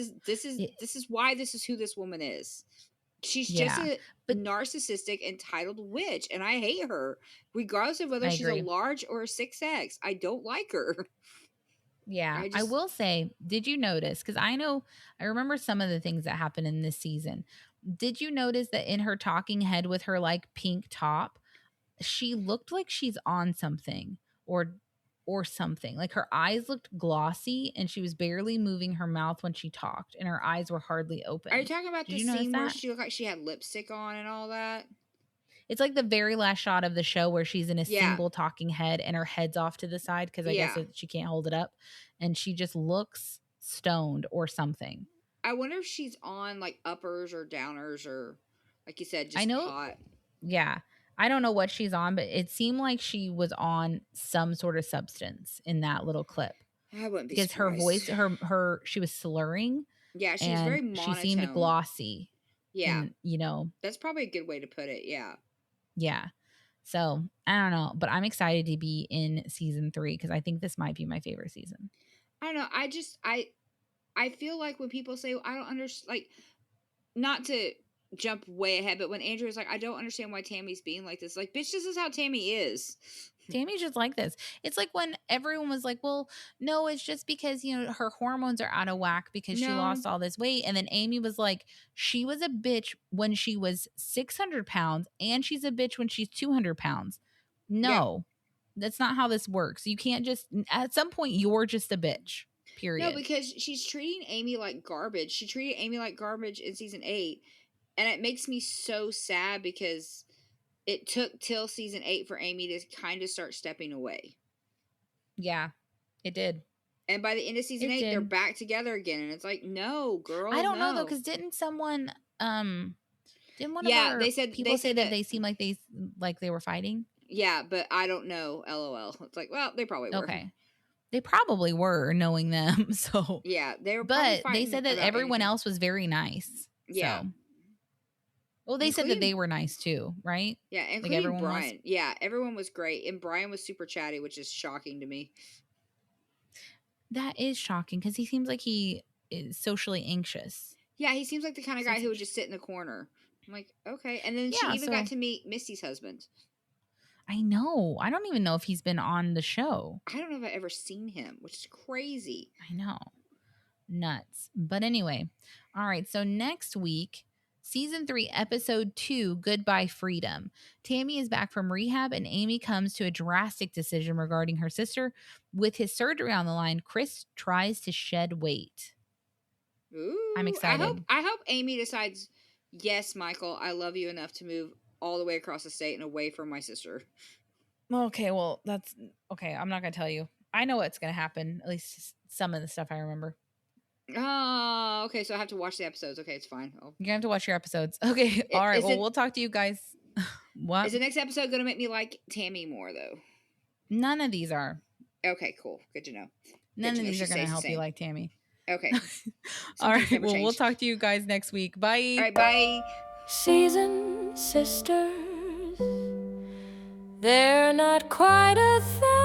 is why this is who this woman is. She's just Yeah. a But narcissistic, entitled witch, and I hate her, regardless of whether I she's a agree. large or a 6X. I don't like her. Yeah, I I just, will say, did you notice? Because I remember some of the things that happened in this season. Did you notice that in her talking head with her like pink top, she looked like she's on something or something. Like her eyes looked glossy and she was barely moving her mouth when she talked and her eyes were hardly are you open. talking about Did the you notice scene where that? she looked like she had lipstick on and all that? It's like the very last shot of the show where she's in a Yeah. single talking head and her head's off to the side because I guess Yeah. she can't hold it up, and she just looks stoned or something. I wonder if she's on like uppers or downers or, like you said, I just know, pot. yeah. I don't know what she's on, but it seemed like she was on some sort of substance in that little clip I wouldn't be because her voice, surprised. her she was slurring Yeah, she was very and she seemed monotone. glossy. Yeah, And that's probably a good way to put it. Yeah. yeah. So I don't know, but I'm excited to be in season 3 because I think this might be my favorite season. I don't know. I feel like when people say, "I don't understand," like, not to jump way ahead. But when Andrew was like, I don't understand why Tammy's being like this. Like, bitch, this is how Tammy is. Tammy's just like this. It's like when everyone was like, well, no, it's just because, her hormones are out of whack because she lost all this weight. And then Amy was like, she was a bitch when she was 600 pounds and she's a bitch when she's 200 pounds. No, that's not how this works. You can't just, at some point, you're just a bitch, period. No, because she's treating Amy like garbage. She treated Amy like garbage in season 8. And it makes me so sad because it took till season 8 for Amy to kind of start stepping away. Yeah, it did. And by the end of season 8, they're back together again. And it's like, no, girl. I don't know though, because didn't someone didn't one of our people say that they seemed like they were fighting? Yeah, but I don't know. LOL. It's like, well, they probably were. Okay. They probably were, knowing them. So yeah, they were. But they said that everyone else was very nice. Yeah. So. Well, they said that they were nice too, right? Yeah, including like Brian. Yeah, everyone was great, and Brian was super chatty, which is shocking to me. That is shocking because he seems like he is socially anxious. Yeah, he seems like the kind of guy who would just sit in the corner. I'm like, okay. And then she even got to meet Misty's husband. I know. I don't even know if he's been on the show. I don't know if I've ever seen him, which is crazy. I know. Nuts. But anyway, all right. So next week, Season 3, Episode 2, Goodbye Freedom. Tammy is back from rehab and Amy comes to a drastic decision regarding her sister. With his surgery on the line, Chris tries to shed weight. Ooh, I'm excited. I hope Amy decides, yes, Michael, I love you enough to move all the way across the state and away from my sister. Okay, well, that's okay. I'm not going to tell you. I know what's going to happen, at least some of the stuff I remember. Oh, okay. So I have to watch the episodes. Okay, it's fine. You have to watch your episodes. Okay, all right. Well, we'll talk to you guys. What? Is the next episode going to make me like Tammy more, though? None of these are. Okay, cool. Good to know. None of these are going to help you like Tammy. Okay. All right. Well, we'll talk to you guys next week. Bye. All right, bye. Season sisters, they're not quite a thing.